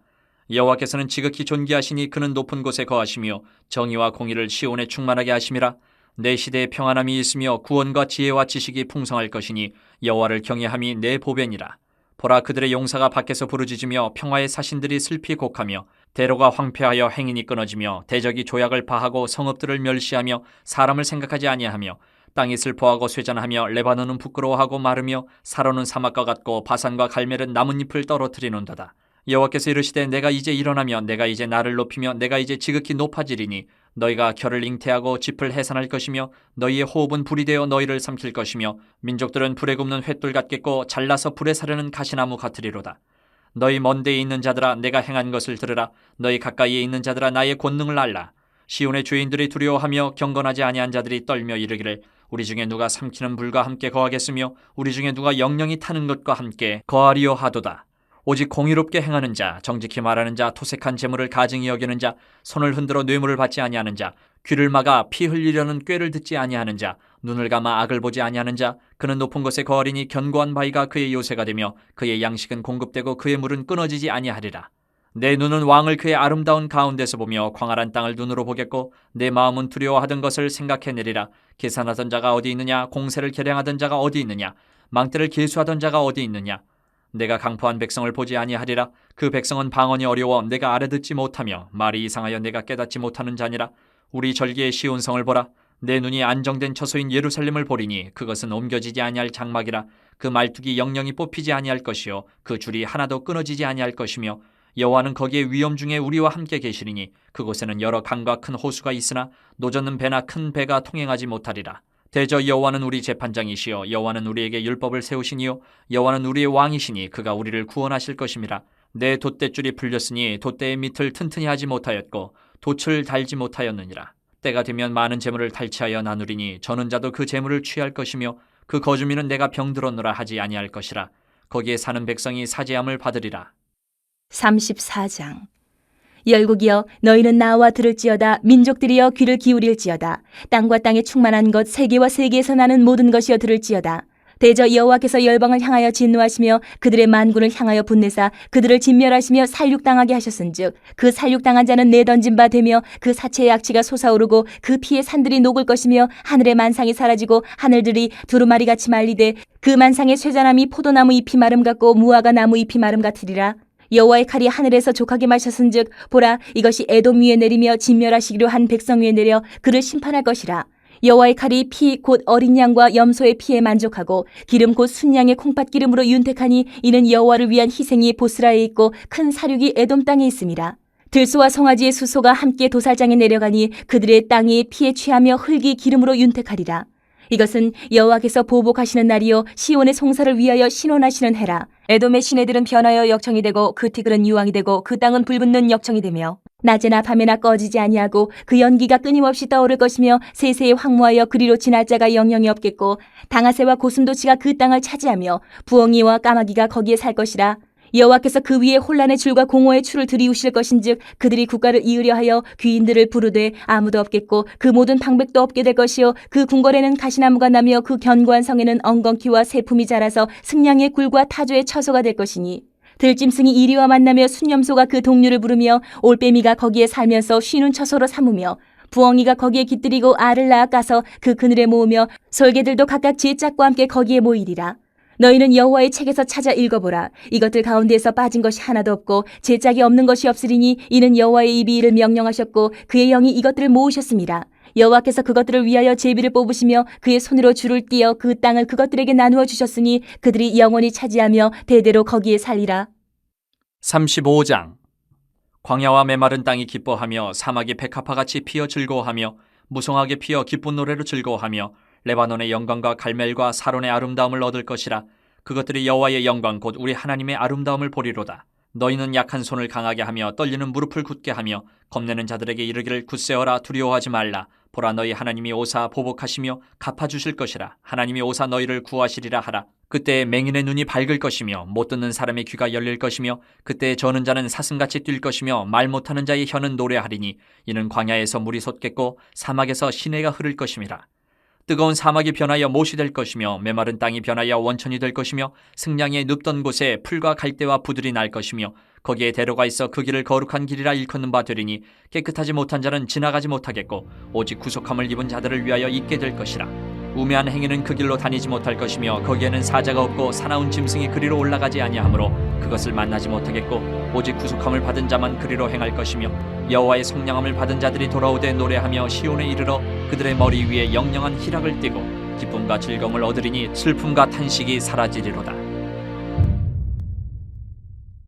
여호와께서는 지극히 존귀하시니 그는 높은 곳에 거하시며 정의와 공의를 시온에 충만하게 하심이라. 내 시대에 평안함이 있으며 구원과 지혜와 지식이 풍성할 것이니 여호와를 경외함이 내 보배니라. 보라 그들의 용사가 밖에서 부르짖으며 평화의 사신들이 슬피 곡하며 대로가 황폐하여 행인이 끊어지며 대적이 조약을 파하고 성읍들을 멸시하며 사람을 생각하지 아니하며 땅이 슬퍼하고 쇠잔하며 레바논은 부끄러워하고 마르며 사로는 사막과 같고 바산과 갈멜은 나뭇잎을 떨어뜨리는도다. 여호와께서 이르시되 내가 이제 일어나며 내가 이제 나를 높이며 내가 이제 지극히 높아지리니 너희가 결을 잉태하고 짚을 해산할 것이며 너희의 호흡은 불이 되어 너희를 삼킬 것이며 민족들은 불에 굽는 횃돌 같겠고 잘라서 불에 사르는 가시나무 같으리로다. 너희 먼 데에 있는 자들아 내가 행한 것을 들으라. 너희 가까이에 있는 자들아 나의 권능을 알라. 시온의 주인들이 두려워하며 경건하지 아니한 자들이 떨며 이르기를 우리 중에 누가 삼키는 불과 함께 거하겠으며 우리 중에 누가 영영이 타는 것과 함께 거하리요 하도다. 오직 공의롭게 행하는 자, 정직히 말하는 자, 토색한 재물을 가증히 여기는 자, 손을 흔들어 뇌물을 받지 아니하는 자, 귀를 막아 피 흘리려는 꾀를 듣지 아니하는 자, 눈을 감아 악을 보지 아니하는 자, 그는 높은 곳에 거하리니 견고한 바위가 그의 요새가 되며 그의 양식은 공급되고 그의 물은 끊어지지 아니하리라. 내 눈은 왕을 그의 아름다운 가운데서 보며 광활한 땅을 눈으로 보겠고 내 마음은 두려워하던 것을 생각해내리라. 계산하던 자가 어디 있느냐? 공세를 계량하던 자가 어디 있느냐? 망대를 계수하던 자가 어디 있느냐? 내가 강포한 백성을 보지 아니하리라. 그 백성은 방언이 어려워 내가 알아듣지 못하며 말이 이상하여 내가 깨닫지 못하는 자니라. 우리 절기의 시온 성을 보라. 내 눈이 안정된 처소인 예루살렘을 보리니 그것은 옮겨지지 아니할 장막이라. 그 말뚝이 영영이 뽑히지 아니할 것이요 그 줄이 하나도 끊어지지 아니할 것이며 여호와는 거기에 위험 중에 우리와 함께 계시리니 그곳에는 여러 강과 큰 호수가 있으나 노젓는 배나 큰 배가 통행하지 못하리라. 대저 여호와는 우리 재판장이시여 여호와는 우리에게 율법을 세우시니요 여호와는 우리의 왕이시니 그가 우리를 구원하실 것임이라. 내 돛대줄이 풀렸으니 돛대의 밑을 튼튼히 하지 못하였고 돛을 달지 못하였느니라. 때가 되면 많은 재물을 탈취하여 나누리니 저는 자도 그 재물을 취할 것이며 그 거주민은 내가 병들었노라 하지 아니할 것이라. 거기에 사는 백성이 사죄함을 받으리라. 34장. 열국이여 너희는 나와 들을지어다. 민족들이여 귀를 기울일지어다. 땅과 땅에 충만한 것 세계와 세계에서 나는 모든 것이여 들을지어다. 대저 여호와께서 열방을 향하여 진노하시며 그들의 만군을 향하여 분내사 그들을 진멸하시며 살육당하게 하셨은즉 그 살육당한 자는 내던진 바 되며 그 사체의 악취가 솟아오르고 그 피의 산들이 녹을 것이며 하늘의 만상이 사라지고 하늘들이 두루마리같이 말리되 그 만상의 쇠자나무 포도나무 잎이 마름 같고 무화과 나무 잎이 마름 같으리라. 여호와의 칼이 하늘에서 족하게 마셨은즉 보라 이것이 에돔 위에 내리며 진멸하시기로 한 백성 위에 내려 그를 심판할 것이라. 여호와의 칼이 피 곧 어린 양과 염소의 피에 만족하고 기름 곧 순양의 콩팥 기름으로 윤택하니 이는 여호와를 위한 희생이 보스라에 있고 큰 사륙이 에돔 땅에 있음이라. 들소와 송아지의 수소가 함께 도살장에 내려가니 그들의 땅이 피에 취하며 흙이 기름으로 윤택하리라. 이것은 여호와께서 보복하시는 날이요 시온의 송사를 위하여 신원하시는 해라. 에돔의 시내들은 변하여 역청이 되고 그 티글은 유황이 되고 그 땅은 불붙는 역청이 되며 낮에나 밤에나 꺼지지 아니하고 그 연기가 끊임없이 떠오를 것이며 세세에 황무하여 그리로 지날 자가 영영이 없겠고 당아새와 고슴도치가 그 땅을 차지하며 부엉이와 까마귀가 거기에 살 것이라. 여호와께서 그 위에 혼란의 줄과 공허의 추를 들이우실 것인즉 그들이 국가를 이으려 하여 귀인들을 부르되 아무도 없겠고 그 모든 방백도 없게 될 것이요 그 궁궐에는 가시나무가 나며 그 견고한 성에는 엉겅퀴와 새품이 자라서 승냥의 굴과 타조의 처소가 될 것이니 들짐승이 이리와 만나며 순념소가 그 동류를 부르며 올빼미가 거기에 살면서 쉬는 처소로 삼으며 부엉이가 거기에 깃들이고 알을 낳아 까서 그 그늘에 모으며 솔개들도 각각 제 짝과 함께 거기에 모이리라. 너희는 여호와의 책에서 찾아 읽어보라. 이것들 가운데에서 빠진 것이 하나도 없고 제 짝이 없는 것이 없으리니 이는 여호와의 입이 이를 명령하셨고 그의 영이 이것들을 모으셨습니다. 여호와께서 그것들을 위하여 제비를 뽑으시며 그의 손으로 줄을 띄어 그 땅을 그것들에게 나누어 주셨으니 그들이 영원히 차지하며 대대로 거기에 살리라. 35장. 광야와 메마른 땅이 기뻐하며 사막이 백합화같이 피어 즐거워하며 무성하게 피어 기쁜 노래로 즐거워하며 레바논의 영광과 갈멜과 사론의 아름다움을 얻을 것이라. 그것들이 여호와의 영광 곧 우리 하나님의 아름다움을 보리로다. 너희는 약한 손을 강하게 하며 떨리는 무릎을 굳게 하며 겁내는 자들에게 이르기를 굳세어라 두려워하지 말라. 보라 너희 하나님이 오사 보복하시며 갚아주실 것이라. 하나님이 오사 너희를 구하시리라 하라. 그때 맹인의 눈이 밝을 것이며 못 듣는 사람의 귀가 열릴 것이며 그때 저는 자는 사슴같이 뛸 것이며 말 못하는 자의 혀는 노래하리니 이는 광야에서 물이 솟겠고 사막에서 시내가 흐를 것임이라. 뜨거운 사막이 변하여 못이 될 것이며 메마른 땅이 변하여 원천이 될 것이며 승냥이 눕던 곳에 풀과 갈대와 부들이 날 것이며 거기에 대로가 있어 그 길을 거룩한 길이라 일컫는 바 되리니 깨끗하지 못한 자는 지나가지 못하겠고 오직 구속함을 입은 자들을 위하여 있게 될 것이라. 우매한 행위는 그 길로 다니지 못할 것이며 거기에는 사자가 없고 사나운 짐승이 그리로 올라가지 아니하므로 그것을 만나지 못하겠고 오직 구속함을 받은 자만 그리로 행할 것이며 여호와의 성령함을 받은 자들이 돌아오되 노래하며 시온에 이르러 그들의 머리 위에 영영한 희락을 띠고 기쁨과 즐거움을 얻으리니 슬픔과 탄식이 사라지리로다.